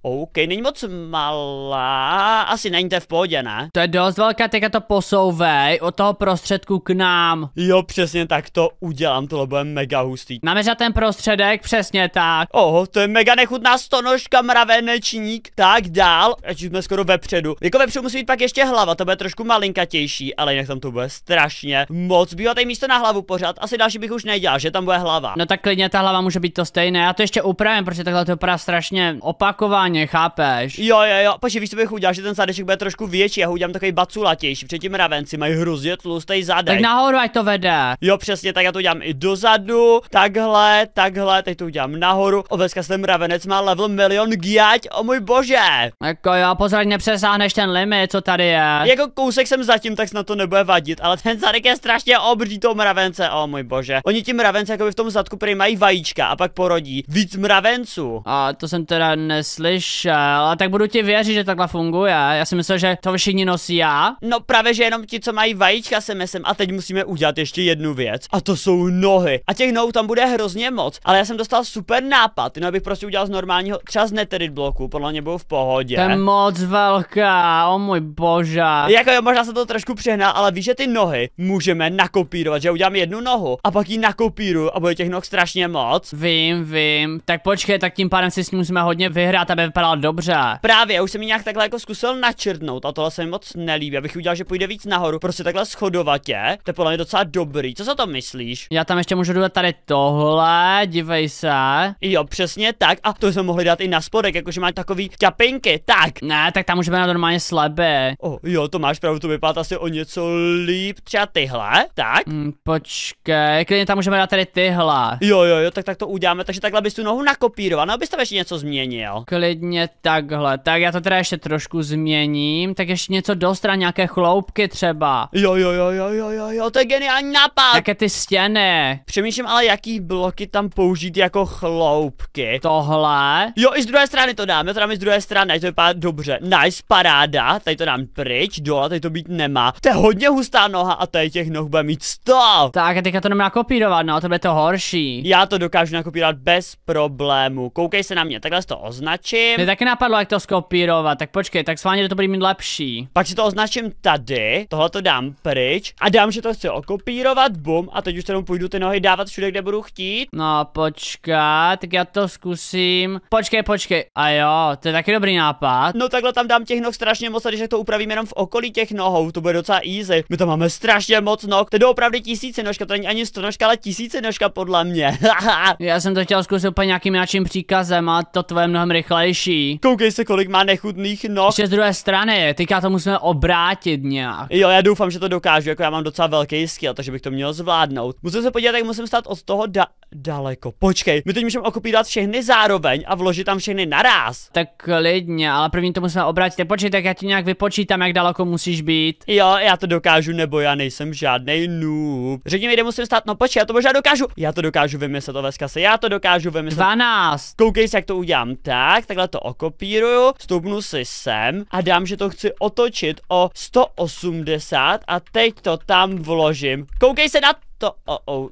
OK, není moc malá. Asi není to v pohodě, ne? To je dost velká, teďka to posouvej od toho prostředku k nám. Jo, přesně tak to udělám, tohle bude mega hustý. Máme za ten prostředek, přesně tak. To je mega nechutná stonožka mravenečník. Tak dál, ať jsme skoro vepředu. Jako vepředu musí být pak ještě hlava, to bude trošku malinkatější, ale jinak tam to bude strašně moc. Bývá tady místo na hlavu pořád, asi další bych už nedělal, že tam bude hlava. No tak klidně ta hlava může být to stejné, já to ještě upravím, protože takhle to vypadá strašně opakovaně, chápeš? Jo, počkej, víš, co bych udělal, že ten zadeček bude trošku větší, já ho udělám takový baculatější, před tím mravenci mají hrozně tlustý zadek. Tak nahoru, ať to vede. Jo, přesně, tak já to udělám i dozadu, takhle, teď to udělám nahoru. Dneska ten mravenec má level 1 000 000 giať, o můj bože. Jako jo, pozor, ať nepřesáhneš ten limit, co tady je. Jako kousek jsem zatím, tak snad to nebude vadit, ale ten zadek je strašně obří toho mravence, o můj bože. Oni ti mravence jako v tom zadku prý mají vajíčka a pak porodí víc mravenců. A to jsem teda neslyšel, ale tak budu ti věřit, že takhle funguje. Já si myslel, že to všichni nosí já. No právě, že jenom ti, co mají vajíčka, si myslím. A teď musíme udělat ještě jednu věc. A to jsou nohy. A těch nohou tam bude hrozně moc. Ale já jsem dostal super nápad. Ty nohy bych prostě udělal z normálního, třeba z neterit bloku. Podle mě budou v pohodě. To je moc velká, o můj bože. Jako jo, možná se to trošku přehnal, ale víš, že ty nohy můžeme nakopírovat, že udělám jednu nohu a pak ji nakopíruju a bude těch noh strašně moc. Vím. Tak počkej, tak tím pádem si s ním musíme hodně vyhrát, aby vypadal dobře. Právě, já už jsem ji nějak takhle jako zkusil načrtnout a tohle se mi moc nelíbí. Abych udělal, že půjde víc nahoru, prostě takhle schodovatě. To je podle mě docela dobrý. Co za to myslíš? Já tam ještě můžu dodat tady tohle, dívej se. Jo, přesně tak. A to jsme mohli dát i na spodek, jakože má takový ťapinky. Tak. Ne, tak tam můžeme dát normálně sleby. Jo, to máš pravdu, to vypadá asi o něco líp. Třeba tyhle, tak? Počkej, klidně tam můžeme dát tady tyhle. Jo, tak to uděláme, takže takhle bys tu nohu nakopíroval, nebo bys tam ještě něco změnil? Klidně takhle, tak já to teda ještě trošku změním, tak ještě něco do stran, nějaké chloupky třeba. Jo, to je geniální nápad. Jaké ty stěny. Přemýšlím ale, jaký bloky tam použít jako chloupky. Tohle. Jo, i z druhé strany to dáme, to dáme i z druhé strany, ať to vypadá dobře. Nice, paráda, tady to dám pryč, dole, tady to být nemá. To je hodně hustá noha a tady těch noh bude mít 100. Tak a teďka to jdeme nakopírovat, no, to bude to horší. Já to dokážu nakopírovat bez problému. Koukej se na mě, takhle to označím. Mě taky napadlo, jak to skopírovat, tak počkej, tak schválně to bude mít lepší. Pak si to označím tady, tohle to dám pryč a dám, že to chci okopírovat, bum, a teď už jenom půjdu ty nohy dávat všude, kde budu chtít. No, počkat, tak já to zkusím. Počkej, a jo, to je taky dobrý nápad. No takhle tam dám těch noh strašně moc a když to upravím jenom v okolí těch nohou, to bude docela easy. My tam máme strašně moc noh, to je opravdu tisícinožka, to není ani stonožka, ale tisícinožka podle mě. Já jsem to chtěl zkusit úplně nějakým příkazem a to tvoje je mnohem rychlejší. Koukej se, kolik má nechutných noh. Ještě z druhé strany, teďka to musíme obrátit nějak. Jo, já doufám, že to dokážu, jako já mám docela velký skill, takže bych to měl zvládnout. Musím se podívat, jak musím stát od toho daleko. Počkej, my teď můžeme okopírovat všechny zároveň a vložit tam všechny naraz. Tak klidně, ale první to musíme obrátit. Počkej, tak já ti nějak vypočítám, jak daleko musíš být. Jo, já to dokážu, nebo já nejsem žádnej noob. Řekni mi, kde musím stát, no počkej, já to možná dokážu. Já to dokážu vymyslet, Oveskase, já to dokážu vymyslet. 12. Koukej se, jak to udělám. Takhle to okopíruju, stoupnu si sem a dám, že to chci otočit o 180 a teď to tam vložím. Koukej se na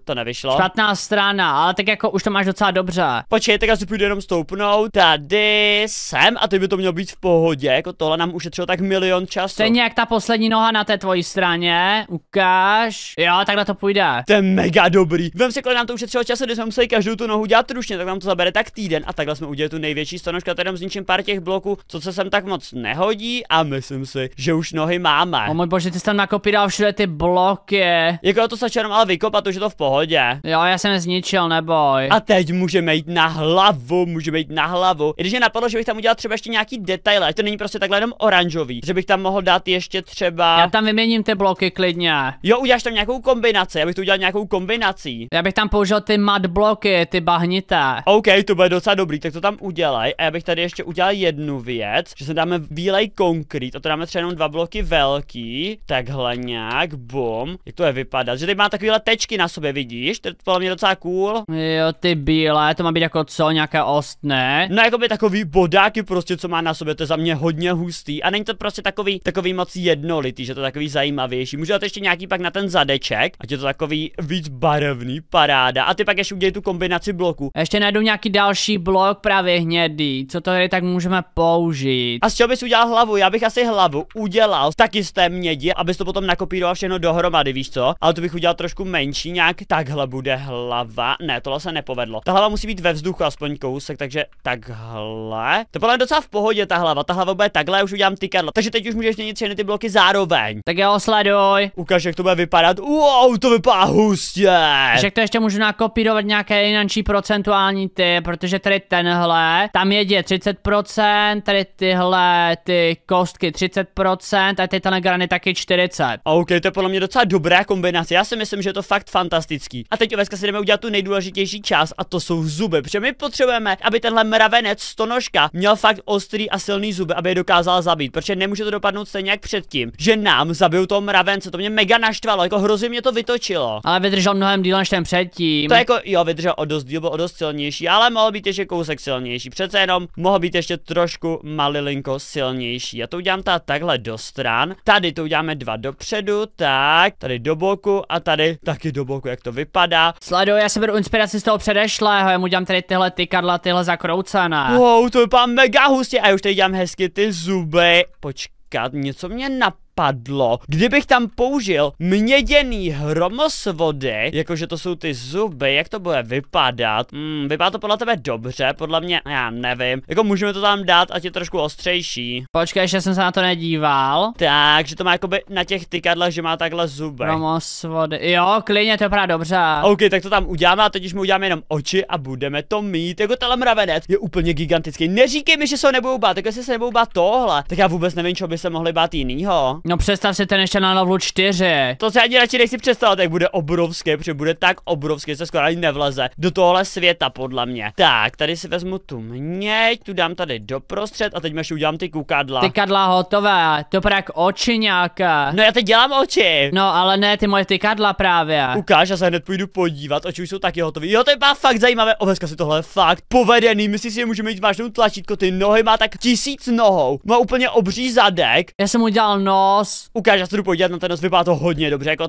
to nevyšlo. Špatná strana, ale tak jako už to máš docela dobře. Počkej, tak já si půjdu jenom stoupnout tady sem a teď by to mělo být v pohodě, jako tohle nám ušetřilo tak milion času. Stejně jak ta poslední noha na té tvojí straně, ukáž. Jo, takhle to půjde. To je mega dobrý. Vem si, kolik nám to ušetřilo času, když jsme museli každou tu nohu dělat ručně, tak nám to zabere tak týden a takhle jsme udělali tu největší stonožku a tady zničím pár těch bloků, co se sem tak moc nehodí a myslím si, že už nohy máme. O můj bože, ty jsi tam nakopíral všude ty bloky. Jako to stačí jenom ale vykopat, už je to v pohodě. Jo, já jsem je zničil, neboj. A teď můžeme jít na hlavu, I když mě napadlo, že bych tam udělal třeba ještě nějaký detaily, ať to není prostě takhle jenom oranžový, že bych tam mohl dát ještě třeba. Já tam vyměním ty bloky klidně. Jo, uděláš tam nějakou kombinaci, já bych to udělal nějakou kombinací. Já bych tam použil ty mat bloky, ty bahnité. OK, to bude docela dobrý, tak to tam udělej. A já bych tady ještě udělal jednu věc, že se dáme bílej konkrét a to dáme třeba jenom 2 bloky velký, takhle nějak, bum. Jak to je vypadat, že tady má takovýhle tečky na sobě, vidíš? To je podle mě docela cool. Jo, ty bílé, to má být jako co, nějaké ostné? No jako by takový bodáky prostě, co má na sobě, to je za mě hodně hustý a není to prostě takový moc jednolitý, že to je takový zajímavější. Můžu dát ještě nějaký pak na ten zadeček, ať je to takový víc barevný, paráda. A ty pak ještě udělej tu kombinaci bloků. Ještě najdu nějaký další blok právě hnědý, co to je, tak můžeme použít. A z čeho bys udělal hlavu? Já bych asi hlavu udělal taky z té mědi, abys to potom nakopíroval všechno dohromady, víš co? Ale to bych udělal trošku menší, nějak takhle bude hlava. Ne, tohle se nepovedlo. Ta hlava musí být ve vzduchu aspoň kousek, takže takhle. To bylo docela v pohodě ta hlava bude takhle, už udělám tykadlo. Takže teď už můžeš měnit všechny ty bloky zároveň. Tak jo, sleduj. Ukaž, jak to bude vypadat. Wow, to vypadá hustě. Však to ještě můžu nakopírovat nějaké jinanší procentuální ty, protože tady tenhle, tam jedzie 30%, tady tyhle, ty kostky 30% a ty telegrany taky 40. OK, to je podle mě docela dobrá kombinace. Já si myslím, že je to fakt fantastický. A teď Oveska si jdeme udělat tu nejdůležitější část a to jsou zuby, protože my potřebujeme, aby tenhle mravenec stonožka měl fakt ostrý a silný zuby, aby je dokázal zabít, protože nemůže to dopadnout stejně jak předtím, že nám zabijou toho mravence, to mě mega naštvalo, jako hrozně mě to vytočilo. Ale vydržel mnohem díl než ten předtím. To jako, jo, vydržel o dost díl, byl o dost silnější, ale mohl být ještě kousek silnější, přece jenom mohl být ještě trošku malilinko silnější. A to udělám takhle do stran, tady to uděláme 2 dopředu, tak, tady do boku a tady taky do boku, jak to vypadá. Sleduj, já si beru inspiraci z toho předešlého, já mu dělám tady tyhle tykadla, tyhle zakroucené. Wow, to vypadá mega hustě a já už tady dělám hezky ty zuby. Počkat, něco mě napadlo. Kdybych tam použil měděný hromosvody, jakože to jsou ty zuby, jak to bude vypadat? Vypadá to podle tebe dobře, podle mě, já nevím. Jako můžeme to tam dát, ať je trošku ostřejší. Počkej, ještě jsem se na to nedíval. Takže to má jakoby na těch tykadlech, že má takhle zuby. Hromosvody, jo, klidně, to vypadá dobře. OK, tak to tam uděláme a teď už mu uděláme jenom oči a budeme to mít. Jako tenhle mravenec je úplně gigantický. Neříkej mi, že se ho nebudou bát, tak jestli se nebudou bát tohle, tak já vůbec nevím, čo by se mohli bát jinýho. No představ si ten ještě na levelu 4. To se ani radši nechci představit, jak bude obrovský, protože bude tak obrovský, se skoro ani nevleze do tohle světa, podle mě. Tak, tady si vezmu tu měď, tu dám tady doprostřed a teď ještě udělám ty kukadla. Tykadla hotové, to právě jak oči nějaké. No já teď dělám oči. No ale ne, ty moje tykadla právě. Ukáž, já se hned půjdu podívat, oči už jsou taky hotový. Jo, to je fakt zajímavé, Oveska si tohle je fakt povedený, myslíš si, že můžeme mít vážnou tlačítko, ty nohy má tak 1000 nohou, má úplně obří zadek. Já jsem udělal nos. Ukáž, já se jdu podívat na ten nos, vypadá to hodně dobře, jako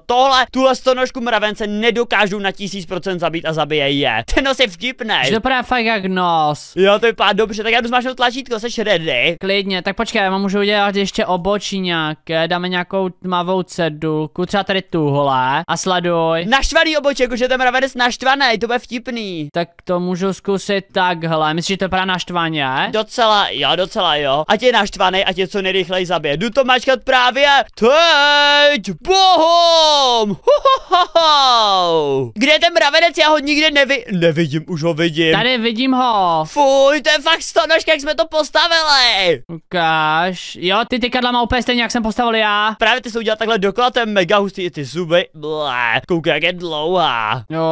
tuhle stonožku mravence nedokážu na 1000% zabít a zabije je. Ten nos je vtipnej. To vypadá fakt jak nos. Jo, to vypadá dobře, tak já jdu zmáčknout tlačítko, seš ready? Klidně, tak počkej, já můžu udělat ještě obočí nějaké, dáme nějakou tmavou cedulku, třeba tady tuhle a sleduj. Naštvaný obočí, jakože ten mravenec naštvaný, to bude vtipný. Tak to můžu zkusit takhle, myslíš, že to vypadá naštvaně? Docela jo. Ať je naštvaný, ať je co nejrychleji zabije. Jdu to mačkat právě teď. Bohom! Ho. Kde je ten mravenec? Já ho nikde nevidím, už ho vidím. Tady vidím ho. Fuj, to je fakt stonožka, jak jsme to postavili. Ukáž. Jo, ty tykadla má úplně stejně, jak jsem postavil já. Právě ty jsi udělal takhle dokola, to je mega hustý, i ty zuby. Blé, koukej, jak je dlouhá. Jo,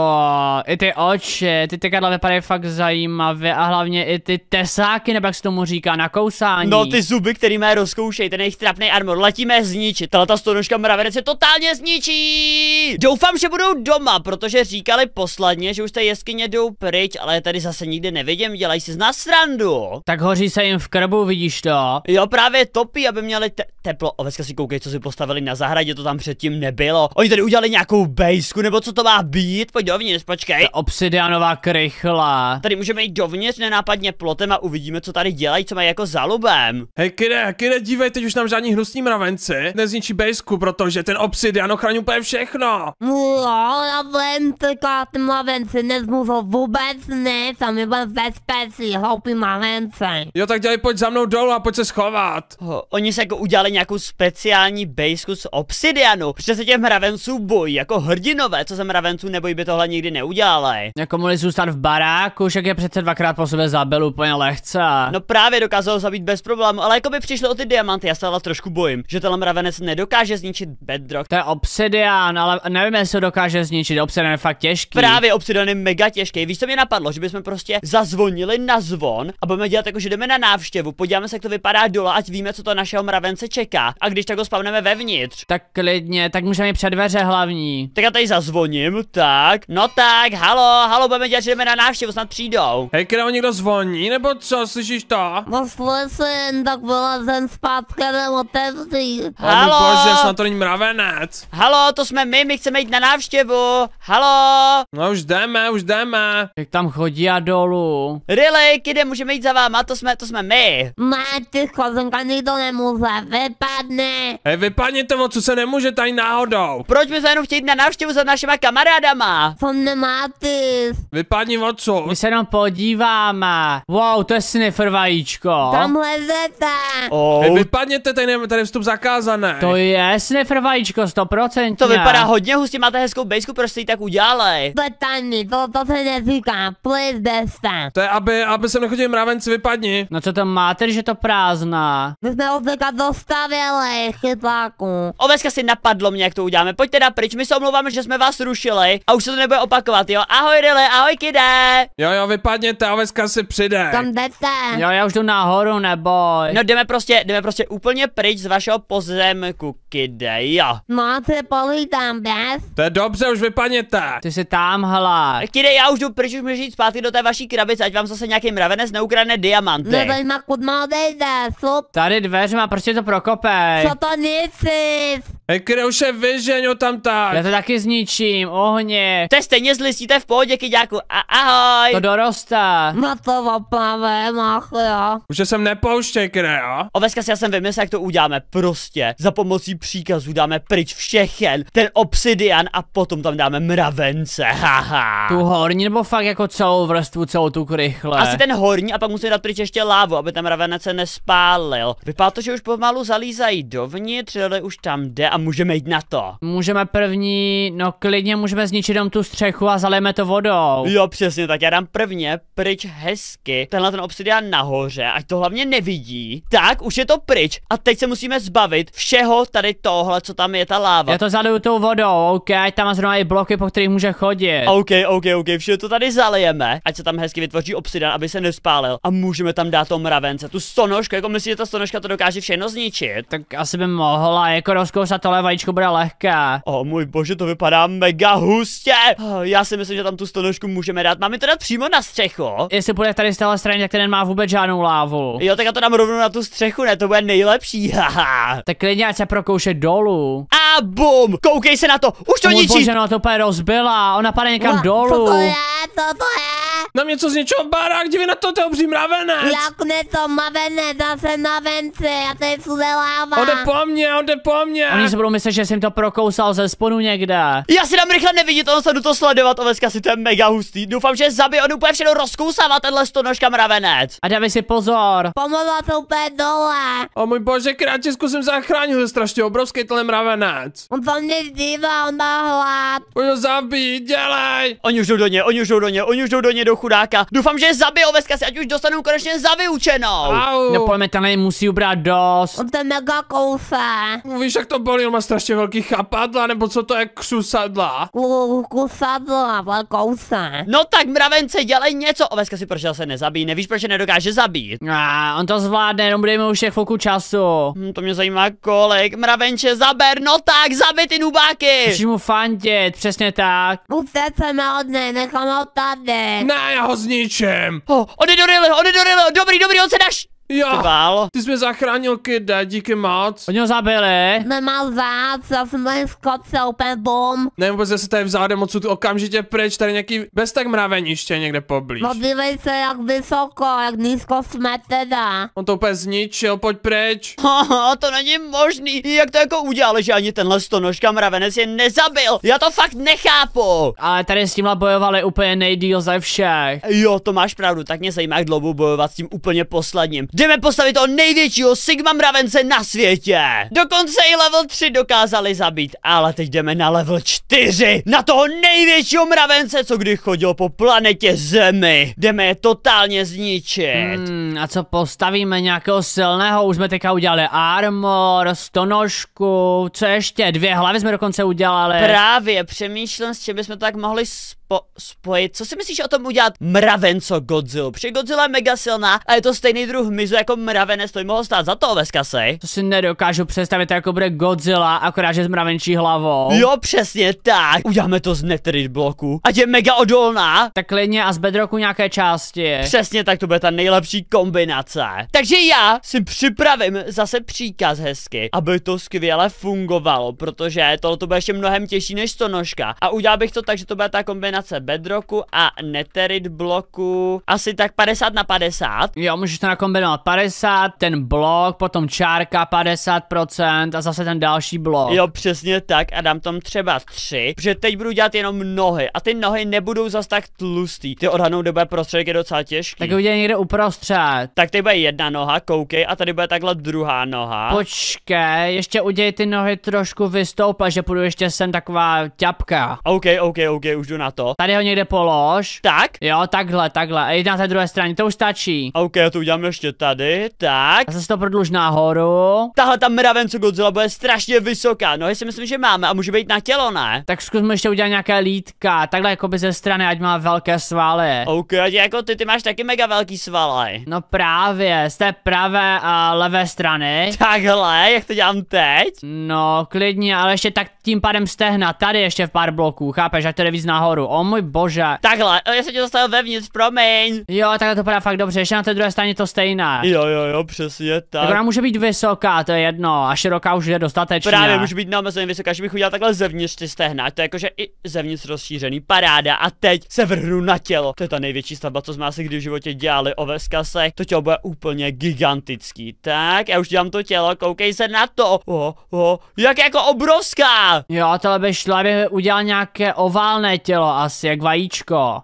i ty oči, ty tykadla vypadají fakt zajímavě a hlavně i ty tesáky, nebo jak se tomu říká, na kousání. No ty zuby, který má rozkoušej, ten jejich trapný armor, letíme zničit. Ta stonožka mravenec je totálně zničí. Doufám, že budou doma, protože říkali posledně, že už té jeskyně jdou pryč, ale tady zase nikdy nevidím, dělají si z nás srandu. Tak hoří se jim v krbu, vidíš to? Jo, právě topí, aby měli teplo. Oveska si koukej, co si postavili na zahradě, to tam předtím nebylo. Oni tady udělali nějakou bejsku, nebo co to má být? Pojď dovnitř, počkej. Obsidianová krychla. Tady můžeme jít dovnitř nenápadně plotem a uvidíme, co tady dělají, co mají jako za lubem. Hej, kide, dívej, teď už nám žádní hnusní mravenci nezničí bejsku, protože ten obsidian ochrání úplně všechno. Jo, já vím, teďka ty mravenci nezmůžou vůbec nic a my budeme v bezpečí, hloupí mravenci. Jo, tak dělej, pojď za mnou dolů a pojď se schovat. Oni se jako udělali nějakou speciální bejsku z obsidianu, protože se těch mravenců bojí, jako hrdinové, co se mravenců nebojí, by tohle nikdy neudělali. Jako mohli zůstat v baráku, však je přece dvakrát po sobě zabil úplně lehce. No právě dokázal zabít bez problému, ale jako by přišli o ty diamanty, já se ale trošku bojím, že ten mravenec nedokáže zničit bedrock. To je obsidian, ale nevím, jestli ho dokáže zničit, obsidian je fakt těžký. Právě obsidian je mega těžký. Víš, co mě napadlo, že bychom prostě zazvonili na zvon a budeme dělat jako, že jdeme na návštěvu, podíváme se, jak to vypadá dole, ať víme, co to našeho mravence čeká. A když tak ho spavneme vevnitř. Tak klidně, tak můžeme jít před dveře hlavní. Tak já tady zazvoním, tak. No tak, halo, budeme dělat, že jdeme na návštěvu, snad přijdou. Hej, kide, někdo zvoní, nebo co, slyšíš to? No slyším, tak vylezem zpátky nebo otevřít. Halo? O můj bože, snad to není mravenec. Halo, to jsme my chceme jít na návštěvu. Halo? No už jdeme. Jak tam chodí a dolů. Really, kide, můžeme jít za váma, to jsme my. Ne, ty chozenka nikdo nemůže, vypadne. Hej, vypadni to, co se nemůže tady náhodou. Proč my jsme jenom chtěli jít na návštěvu za našima kamarádama? To nemá ty. Vypadni odsud. My se jenom podíváme. Wow, to je sniffer vajíčko. Tam lezete. Oh, Hej, vypadněte, tady je vstup zakázané. To je sniffer vajíčko, 100%. to vypadá hodně hustě, máte hezkou bejsku, proč jste ji tak udělali? To je tajný, to se neříká, please besta. To je, aby sem nechodili mravenci, vypadni. No co to máte, když je to prázdná? My jsme od teďka dostavili, chytláku. Oveska si napadlo mě, jak to uděláme. Pojďte teda pryč, my se omlouváme, že jsme vás rušili a už se to nebude opakovat, jo? Ahoj Rile, ahoj kide. Jo, vypadněte, oveska si přidej. Tam jdete. Jo, já už jdu nahoru, neboj. No jdeme prostě úplně pryč z vašeho pozemku, kide, jo. No a ty povídám, bez? To je dobře, už vypadněte. Ty jsi tamhle. Kide, já už jdu pryč, už můžeš jít zpátky do té vaší krabice, ať vám zase nějaký mravenec neukradne diamanty. Nevím, kudma odejde, sup. Tady dveřma, prostě to prokopej. Co to nic? Hej, kde už je vyžeň, tam tak. Já to taky zničím, ohně. To je stejně zlistí, v pohodě, kyďáku. Ahoj. To doroste. No to oplavím, ach jo. Už se sem nepouštěj, kde, jo? Oveska, já jsem vymyslel, jak to uděláme. Prostě za pomocí příkazů dáme pryč všechen ten obsidian a potom tam dáme mravence. Haha. Tu horní nebo fakt jako celou vrstvu, celou tu krychle? Asi ten horní a pak musíme dát pryč ještě lávu, aby ten mravenec se nespálil. Vypadá to, že už pomalu zalízají dovnitř, ale už tam jde a můžeme jít na to. Můžeme první, no klidně můžeme zničit jenom tu střechu a zalijeme to vodou. Jo, přesně tak, já dám prvně pryč hezky tenhle ten obsidian nahoře, ať to hlavně nevidí. Tak, už je to pryč a teď se musíme zbavit všeho tady tohle, co tam je ta láva. Já to zaliju tou vodou, ok, tam má zrovna i bloky, po kterých může chodit. OK, vše to tady zalijeme, ať se tam hezky vytvoří obsidian, aby se nespálil a můžeme tam dát toho mravence, tu stonožku, jako myslíš, že ta stonožka to dokáže všechno zničit? Tak asi by mohla, jako rozkousat tohle vajíčko bude lehké. O můj bože, to vypadá mega hustě. Já si myslím, že tam tu stonožku můžeme dát. Máme to dát přímo na střechu? Jestli půjde tady z téhle strany, tak ten nemá vůbec žádnou lávu. Jo, tak já to dám rovnou na tu střechu, ne? To bude nejlepší, haha. Tak klidně ať se prokouše dolů. A bum! Koukej se na to! Už to Můj ničí! bože, no to úplně rozbila, ona padne někam Co dolů. to je? Co to je? Na mě co zničil barák, dívej na to, obří mravenec. Jak ne to mravenec zase na vence, já tady všude láva. Ode po mně. Oni si budou myslet, že jsem to prokousal ze sponu někde. Já si dám rychle neviditelnost a jdu to sledovat, Oveska, si to je mega hustý. Doufám, že zabije, on úplně všechno rozkousává tenhle stonožka mravenec. A dávej si pozor. Pomohla to úplně dole. O můj bože, kráčisku jsem zachránil, je strašně obrovský tenhle mravenec. On to mě zdívá, on má hlad. Pojď ho zabít, dělej. Oni už jdou do něj do chudáka. Doufám, že je zabije, Oveska, si ať už dostanou konečně za vyučenou. Au. No pojďme, tam musí ubrat dost. On to mega kouse. Víš, jak to bolí, on má strašně velký chapadla, nebo co to je, křusadla? Kusadla, ale kouse. No tak mravence, dělej něco. Oveska si proč se nezabíjí, nevíš, proč je nedokáže zabít. On to zvládne, jenom budeme už těch chvilku času. To mě zajímá kolik. Mravenče, zaber, no tak, zabij ty nubáky. Musíš mu fandit, přesně tak. Utéceme od něj, nechám ho tady. Ne, já ho zničím. On je do rily, dobrý, on se dáš. Jo, Trval. ty jsi mě zachránil, kide, díky moc. Oni ho zabili. Nemá zác, já jsem tady skočil úplně bum. Ne, vůbec se tady vzádem odsud okamžitě pryč, tady nějaký bez tak mraveniště někde poblíž. No dívej se, jak vysoko, jak nízko jsme teda. On to úplně zničil, pojď pryč. Haha, to není možný. Jak to jako udělali, že ani tenhle stonožka mravenec je nezabil? Já to fakt nechápu. Ale tady s tímhle bojovali úplně nejdýl ze všech. Jo, to máš pravdu, tak mě zajímá, jak dlouho budou bojovat s tím úplně posledním. Jdeme postavit toho největšího Sigma mravence na světě. Dokonce i level 3 dokázali zabít, ale teď jdeme na level 4. Na toho největšího mravence, co kdy chodil po planetě Zemi. Jdeme je totálně zničit. A co postavíme nějakého silného? Už jsme teďka udělali armor, stonožku, co ještě? 2 hlavy jsme dokonce udělali. Právě přemýšlím, s čím bychom to tak mohli spojit. Co si myslíš o tom udělat mravenco Godzilla? Protože Godzilla je mega silná a je to stejný druh hmyzu jako mravenec, to by mohlo stát za to, Veskasej. To si nedokážu představit, jako bude Godzilla, akorát že s mravenčí hlavou. Jo, přesně tak. Uděláme to z Netherite bloku. Ať je mega odolná. Tak klidně a z bedroku nějaké části. Přesně tak, to bude ta nejlepší kombinace. Takže já si připravím zase příkaz hezky, aby to skvěle fungovalo, protože tohle to bude ještě mnohem těžší než stonožka. A udělal bych to tak, že to bude ta kombinace bedrocku a Netherite bloku asi tak 50/50. Jo, můžeš to nakombinovat 50, ten blok, potom čárka 50% a zase ten další blok. Jo, přesně tak a dám tam třeba 3, protože teď budu dělat jenom nohy a ty nohy nebudou zas tak tlustý. Ty odhadnout, kde bude prostředek, je docela těžký. Tak udělej někde uprostřed. Tak tady bude jedna noha, koukej, a tady bude takhle druhá noha. Počkej, ještě udělej ty nohy trošku vystoupat, že půjdu ještě sem taková ťapka. OK, už jdu na to. Tady ho někde polož. Tak? Jo, takhle. A jdi na té druhé straně, to už stačí. OK, já to udělám ještě tady, tak. A zase to prodluž nahoru. Tahle ta mravenco Godzilla bude strašně vysoká, no já si myslím, že máme a může být na tělo, ne? Tak zkusme ještě udělat nějaké lítka, takhle jakoby ze strany, ať má velké svaly. OK, ať jako ty máš taky mega velký svaly. No právě, z té pravé a levé strany. Takhle, jak to dělám teď? No, klidně, ale ještě tak tím pádem stehna, tady ještě v pár bloků, chápeš, ať to jde víc nahoru, o můj bože. Takhle, já jsem tě zastavil vevnitř, promiň. Jo, takhle to padá fakt dobře, ještě na té druhé straně to stejné. Jo, přesně tak. Tak ona může být vysoká, to je jedno, a široká už je dostatečně. Právě může být neomezeně vysoká, že bych udělal takhle zevnitř ty stehna, to je jakože i zevnitř rozšířený, paráda a teď se vrhnu na tělo. To je ta největší stavba, co jsme asi kdy v životě dělali, Oveskasek, to tělo bude úplně gigantický. Tak, já už dělám to tělo, koukej se na to. Jak jako obrovská. Jo, tohle by šlo, aby udělal nějaké oválné tělo asi, jak vajíčko.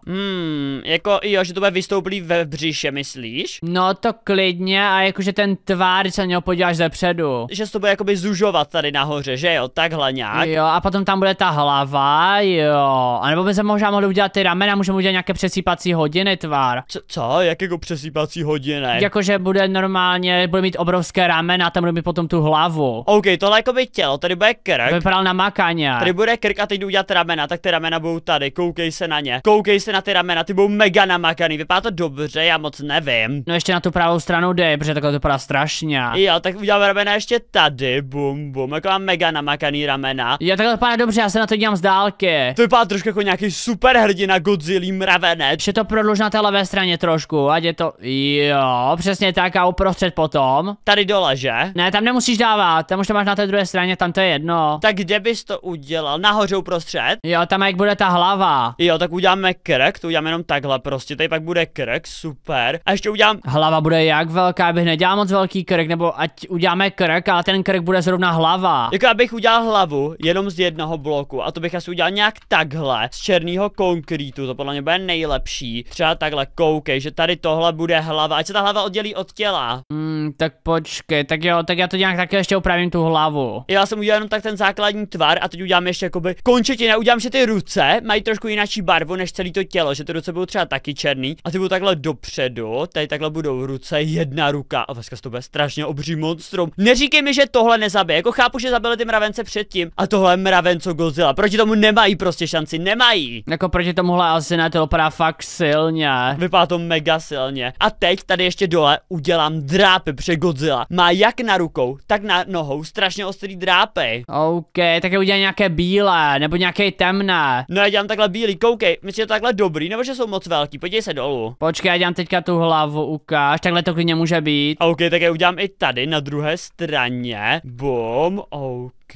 Jako jo, že to bude vystouplý ve břiše, myslíš? No to klidně a jakože ten tvár, když se na něho podíváš zepředu. Že se to bude jakoby zužovat tady nahoře, že jo, takhle nějak. Jo, a potom tam bude ta hlava, jo. A nebo by se možná mohli udělat ty ramena, můžeme udělat nějaké přesýpací hodiny tvar. Co? Jak jako přesýpací hodiny? Jakože bude normálně, bude mít obrovské ramena a tam bude mít potom tu hlavu. OK, tohle jako by tělo, tady bude krk. Vypadal na makaně. Tady bude krk a teď jdu udělat ramena, tak ty ramena budou tady, koukej se na ně. Koukej se na ty ramena, ty budou mega namakaný, vypadá to dobře, já moc nevím. No ještě na tu pravou stranu dej, protože takhle to vypadá strašně. Jo, tak udělám ramena ještě tady, bum, jako mám mega namakaný ramena. Jo, takhle vypadá dobře, já se na to dívám z dálky. To vypadá trošku jako nějaký super hrdina Godzilla mravenec. Ještě to prodluž na té levé straně trošku, ať je to, jo, přesně tak a uprostřed potom. Tady dole, že? Ne, tam nemusíš dávat, tam už to máš na té druhé straně, tam to je jedno. Tak kde bys to udělal? Nahoře uprostřed? Jo, tam jak bude ta hlava. hlava. Jo, tak uděláme krk, to uděláme jenom takhle prostě, tady pak bude krk, super. A ještě udělám... Hlava bude jak velká, abych nedělal moc velký krk, nebo ať uděláme krk, ale ten krk bude zrovna hlava. Jako abych udělal hlavu jenom z jednoho bloku a to bych asi udělal nějak takhle, z černého konkrétu, to podle mě bude nejlepší. Třeba takhle, koukej, že tady tohle bude hlava, ať se ta hlava oddělí od těla. Tak počkej, tak jo, tak já to nějak taky ještě upravím tu hlavu. Já jsem udělal jenom tak ten základní tvar a teď udělám ještě jakoby končetiny, udělám, že ty ruce mají trošku jináčí barvu než celý to tělo, že ty ruce budou třeba taky černý a ty budou takhle dopředu, tady takhle budou ruce, jedna ruka a dneska to bude strašně obří monstrum. Neříkej mi, že tohle nezabije, jako chápu, že zabili ty mravence předtím a tohle je mravenco Godzilla, proti tomu nemají prostě šanci, nemají. Jako proti tomuhle asi ne, to vypadá fakt silně. Vypadá to mega silně. A teď tady ještě dole udělám drápy, protože Godzilla má jak na rukou, tak na nohou strašně ostrý drápy. OK, tak je udělám nějaké bílé, nebo nějaké temné. No já dělám takhle bílý, koukej, myslíš, že to takhle dobrý, nebo že jsou moc velký, podívej se dolů. Počkej, já dělám teďka tu hlavu, ukáž, takhle to klidně může být. OK, tak já udělám i tady na druhé straně. Bum, OK,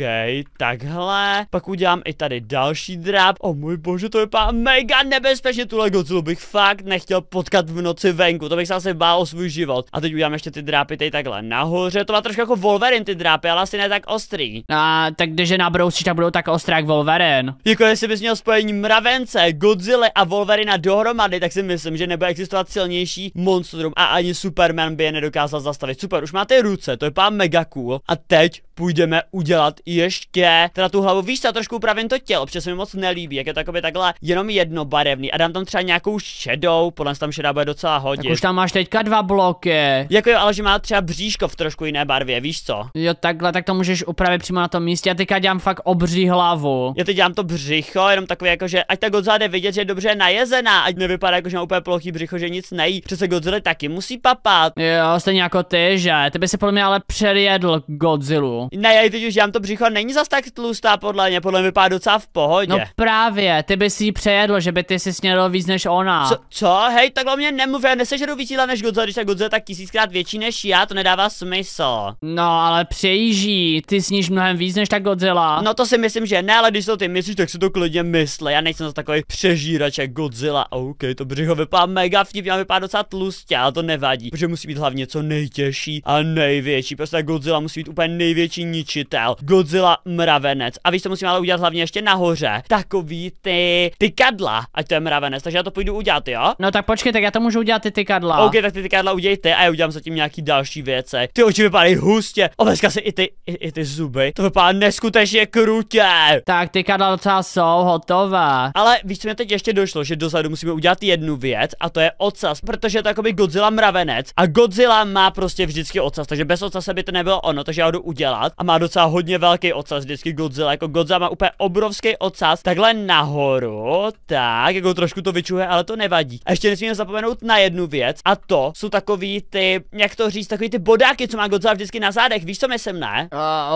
takhle. Pak udělám i tady další dráp. O můj bože, to vypadá mega nebezpečně. Tuhle Godzillu bych fakt nechtěl potkat v noci venku. To bych se asi bál o svůj život. A teď udělám ještě ty drápy tady takhle nahoře. To má trošku jako Wolverine ty drápy, ale asi ne tak ostrý. A tak když je nabrousíš, tak budou tak ostré jak Wolverine. Jako jestli bys měl spojení mravence, Godzilla a Wolverina dohromady, tak si myslím, že nebude existovat silnější monstrum a ani Superman by je nedokázal zastavit. Super, už máte ruce, to vypadá mega cool. A teď půjdeme udělat ještě teda tu hlavu. Víš co, trošku upravím to tělo, protože se mi moc nelíbí, jak je to jakoby takhle jenom jednobarevný a dám tam třeba nějakou šedou, podle mě tam šedá bude docela hodit. Tak už tam máš teďka 2 bloky. Jako jo, ale že má třeba bříško v trošku jiné barvě, víš co? Jo, takhle, tak to můžeš upravit přímo na tom místě. Já teďka dělám fakt obří hlavu. Já teď dělám to břicho, jenom takový jako, že ať ta Godzilla jde vidět, že je dobře najezená, ať nevypadá jako, že má úplně plochý břicho, že nic nejí. Přece Godzilla taky musí papat. Jo, stejně jako ty, že? Ty by si podle mě ale předjedl Godzillu. Ne, já teď už dělám to břicho, není zas tak tlustá podle mě vypadá docela v pohodě. No právě, ty by si ji přejedl, že by ty si snědl víc než ona. Co? Hej, takhle mě nemluví, já nesežeru víc jídla než Godzilla, když ta Godzilla tak 1000krát větší než já, to nedává smysl. No, ale přejíží, ty sníš mnohem víc než ta Godzilla. No to si myslím, že ne, ale když to ty myslíš, tak si to klidně mysli, já nejsem zase takový přežírač jak Godzilla. OK, to břicho vypadá mega vtipně, vypadá docela tlustě, ale to nevadí, protože musí být hlavně co nejtěžší a největší, prostě Godzilla musí být úplně největší ničitel. Godzilla mravenec. A víš, co musím ale udělat hlavně ještě nahoře? Takový ty kadla, ať to je mravenec, takže já to půjdu udělat, jo? No tak počkej, tak já to můžu udělat ty kadla. OK, tak ty kadla udělej ty a já udělám zatím nějaký další věci. Ty oči vypadají hustě, dneska se i ty zuby, to vypadá neskutečně krutě. Tak ty kadla docela jsou hotové. Ale víš, co mi teď ještě došlo, že dozadu musíme udělat jednu věc a to je ocas, protože je to jakoby Godzilla mravenec a Godzilla má prostě vždycky ocas, takže bez ocase by to nebylo ono, takže já ho jdu udělat a má docela hodně velký ocas vždycky Godzilla, jako Godzilla má úplně obrovský ocas, takhle nahoru, tak, jako trošku to vyčuhuje, ale to nevadí. A ještě nesmíme zapomenout na jednu věc a to jsou takový ty, jak to říct, takový ty bodáky, co má Godzilla vždycky na zádech, víš, co myslím, ne?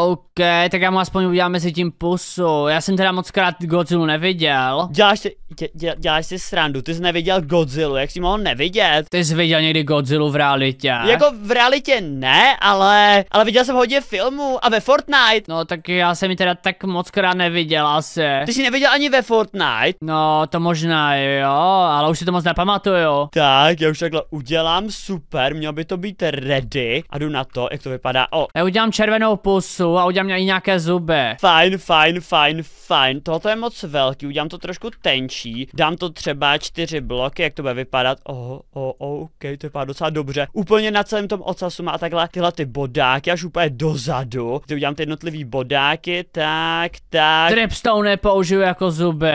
OK, tak já mu aspoň udělám mezi tím pusu. Já jsem teda mockrát Godzillu neviděl. Děláš si srandu, ty jsi neviděl Godzillu, jak jsi mohl nevidět? Ty jsi viděl někdy Godzillu v realitě? Jako v realitě ne, ale viděl jsem hodně filmů a ve Fortnite. No tak já jsem ji teda tak mockrát neviděl asi. Ty jsi neviděl ani ve Fortnite? No to možná jo, ale už si to moc nepamatuju. Tak, já už takhle udělám, super, mělo by to být ready a jdu na to, jak to vypadá. Já udělám červenou pusu a udělám i nějaké zuby. Fajn, tohle je moc velký, udělám to trošku tenčí, dám to třeba 4 bloky, jak to bude vypadat. OK, to vypadá docela dobře. Úplně na celém tom ocasu má takhle tyhle ty bodáky, až úplně dozadu. Ty udělám ty jednotlivý bodáky, tak. Dripstone použiju jako zuby.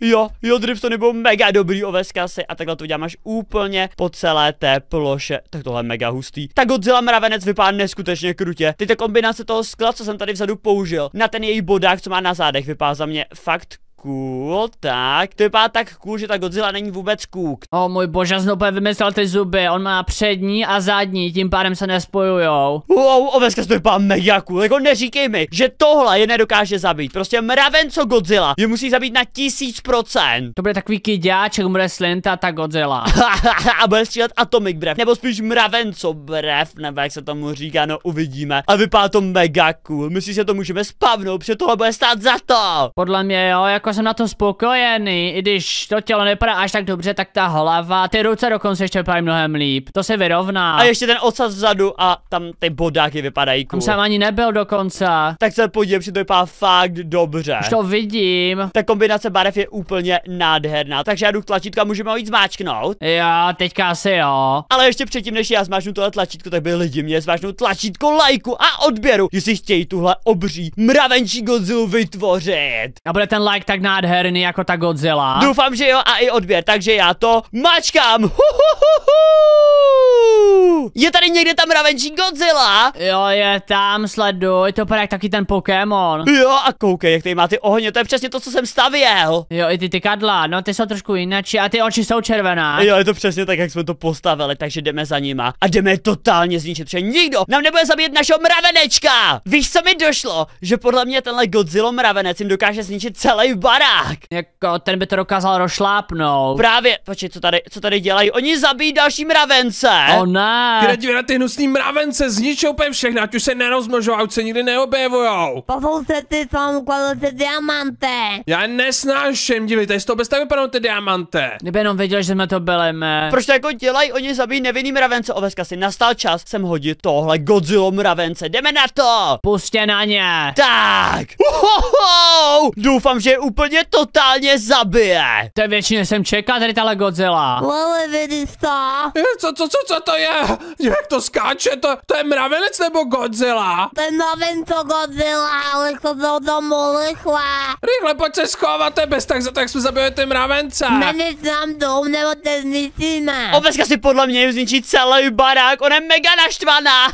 Jo, dripstone budou mega dobrý oveskasy a takhle to udělám až úplně po celé té ploše. Tak tohle je mega hustý. Tak Godzilla mravenec vypadá neskutečně krutě. Ty ta kombinace toho skla, co jsem tady vzadu použil, na ten její bodák, co má na zádech, vypadá za mě fakt cool, tak, to vypadá tak cool, že ta Godzilla není vůbec kůk. O můj bože, znovu vymyslel ty zuby, on má přední a zadní, tím pádem se nespojujou. Oveska to vypadá mega cool, jako neříkej mi, že tohle je nedokáže zabít, prostě mravenco Godzilla je musí zabít na 1000%. To bude takový kyďáček, bude slintat ta Godzilla. A bude střílet atomic brev, nebo spíš mravenco brev, nebo jak se tomu říká, no uvidíme. A vypadá to mega cool, myslíš, že to můžeme spavnout, protože tohle bude stát za to. Podle mě jo, jako jsem na to spokojený, i když to tělo nevypadá až tak dobře, tak ta hlava, ty ruce dokonce ještě vypadají mnohem líp. To se vyrovná. A ještě ten ocas vzadu a tam ty bodáky vypadají Tam cool. jsem ani nebyl dokonce. Tak se podívej, že to vypadá fakt dobře. Už to vidím. Ta kombinace barev je úplně nádherná, takže já jdu k tlačítku a můžeme ho jít zmáčknout. Jo, teďka asi jo. Ale ještě předtím, než já zmáčknu tohle tlačítko, tak by lidi mě zmáčknou tlačítko lajku a odběru, jestli chtějí tuhle obří mravenčí Godzillu vytvořit. A bude ten like tak nádherný jako ta Godzilla. Doufám, že jo, a i odběr, takže já to mačkám. Je tady někde ta mravenčí Godzilla? Jo, je tam, sleduj, to vypadá jak taky ten Pokémon. Jo, a koukej, jak tady má ty ohně, to je přesně to, co jsem stavěl. Jo, i ty kadla, no ty jsou trošku jinačí a ty oči jsou červená. Jo, je to přesně tak, jak jsme to postavili, takže jdeme za nima a jdeme je totálně zničit, protože nikdo nám nebude zabít našeho mravenečka. Víš, co mi došlo? Že podle mě tenhle Godzilla mravenec jim dokáže zničit celý barák. Jako, ten by to dokázal rozšlápnout. Právě, počkej, co tady dělají? Oni zabijí další mravence. O ne. Kde ti na ty hnusný mravence zničou úplně všechny, ať už se nerozmnožou, ať se nikdy neobjevujou. To jsou ty, co vám ukladou ty diamanty. Já nesnáším, dívejte, z toho bez tak vypadanou ty diamanty. Kdyby jenom věděl, že jsme to byli my. Proč to jako dělají? Oni zabijí nevinný mravence. Oveska si nastal čas sem hodit tohle Godzilla mravence. Jdeme na to! Pustě na ně. Tak! Uhoho! Doufám, že je úplně totálně zabije. To je větší, než jsem čekal, tady tahle Godzilla. Lili, vidíš to? Co to je? Jak to skáče? To je mravenec nebo Godzilla? Ten novin to Godzilla, ale to do domu rychle. Rychle pojď se schovat, bez tak jsme zabili ty mravence. Jmenit nám dům, nebo te zničíme. Oveska si podle mě zničí celý barák. Ona je mega naštvaná.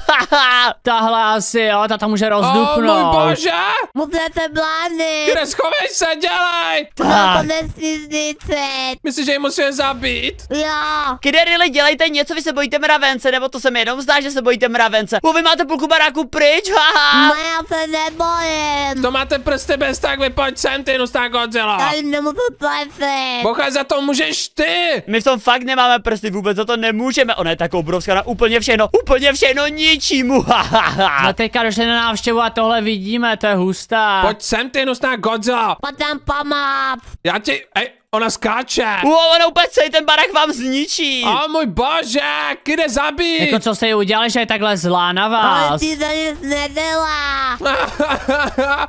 Tahle asi jo, ta tam může O rozdupnout. můj bože! Musíte blány. Kde schovej se, dělej! To Tak. nesmí zničit. Myslíš, že ji musíme zabít? Jo. Kde really dělejte něco, vy se bojíte mravence, nebo to se mi jenom zdá, že se bojíte mravence. Vy máte půlku baráku pryč, haha. No já se nebojím. To máte prsty bez tak, vypojď sem, ty hnusná Godzilla. Já jim nemůžu trefit. Boha, za to můžeš ty! My v tom fakt nemáme prsty, vůbec za to nemůžeme. Ona je tak obrovská na úplně všechno ničímu, haha. No teďka došli na návštěvu a tohle vidíme, to je hustá. Pojď sem, ty hnusná Godzilla. Pojď tam pomoct. Já ti... Ona skáče. Ona úplně celý ten barák vám zničí. O můj bože, kde zabít? Jako co jste jí udělali, že je takhle zlá na Ale vás? ty to nic nedělá.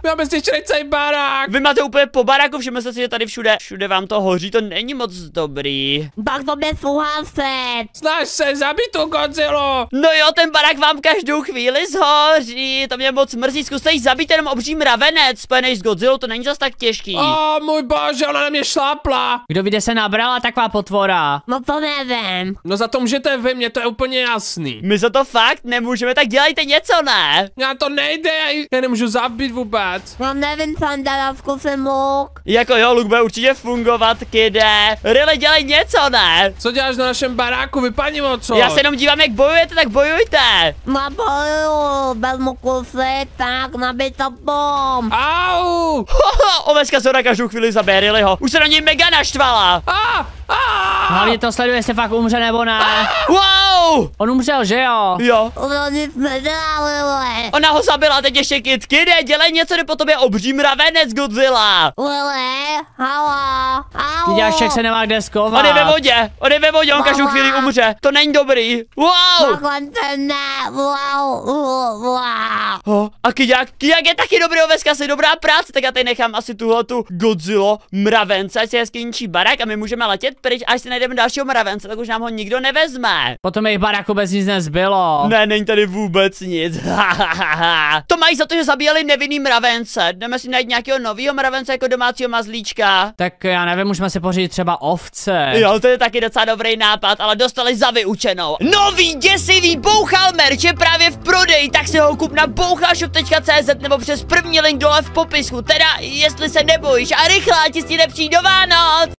Máme zničený celý barák. Vy máte úplně po baráku, všimli si, že tady všude vám to hoří, to není moc dobrý. Tak to mě souhlasit. Snaž se zabít tu Godzillu. No jo, ten barák vám každou chvíli zhoří, to mě moc mrzí, zkuste jí zabít jenom obří mravenec, spojený s Godzillou, to není zas tak těžký. O můj bože, ona na mě šlápla. Kdo ví, kde se nabrala taková potvora? No to nevím. No za to můžete vy, mně to je úplně jasný. My za to fakt nemůžeme, tak dělejte něco, ne? Já to nejde, já nemůžu zabít vůbec. No nevím, co jsem dala, zkusím luk. Jako jo, luk bude určitě fungovat, kide. Really, dělej něco, ne? Co děláš na našem baráku, vypadni o co? Já se jenom dívám, jak bojujete, tak bojujte. No boju, vezmu kusy, tak nabít to bom. Au! Oveska se na každou chvíli zabije, really ho. Už se na něj mega naštvala. Hlavně to sleduje, jestli fakt umře nebo ne. Wow! On umřel, že jo? Jo. To nic nedělali. Ona ho zabila, teď ještě Kide, dělej něco, jde po tobě obří mravenec Godzilla. Lili, halo, Ty děláš, jak se nemá kde skovat. On je ve vodě, on každou chvíli umře. To není dobrý. Wow! takhle to ne, wow. A Kyďák je taky dobrý, Oveska, si dobrá práce, tak já tady nechám asi tuhletu Godzilla mravence, ať si hezky ničí barák a my můžeme letět pryč, až si najdeme dalšího mravence, tak už nám ho nikdo nevezme. Potom jejich baráku bez nic nezbylo. Ne, není tady vůbec nic. To mají za to, že zabíjeli nevinný mravence. Jdeme si najít nějakého nového mravence jako domácího mazlíčka. Tak já nevím, můžeme si pořídit třeba ovce. Jo, to je taky docela dobrý nápad, ale dostali za vyučenou. Nový děsivý bouchal merch je právě v prodeji, tak si ho kup na bouchalshop.cz nebo přes první link dole v popisku. Teda, jestli se nebojíš a rychle, ti si nepřijde do Vánoc.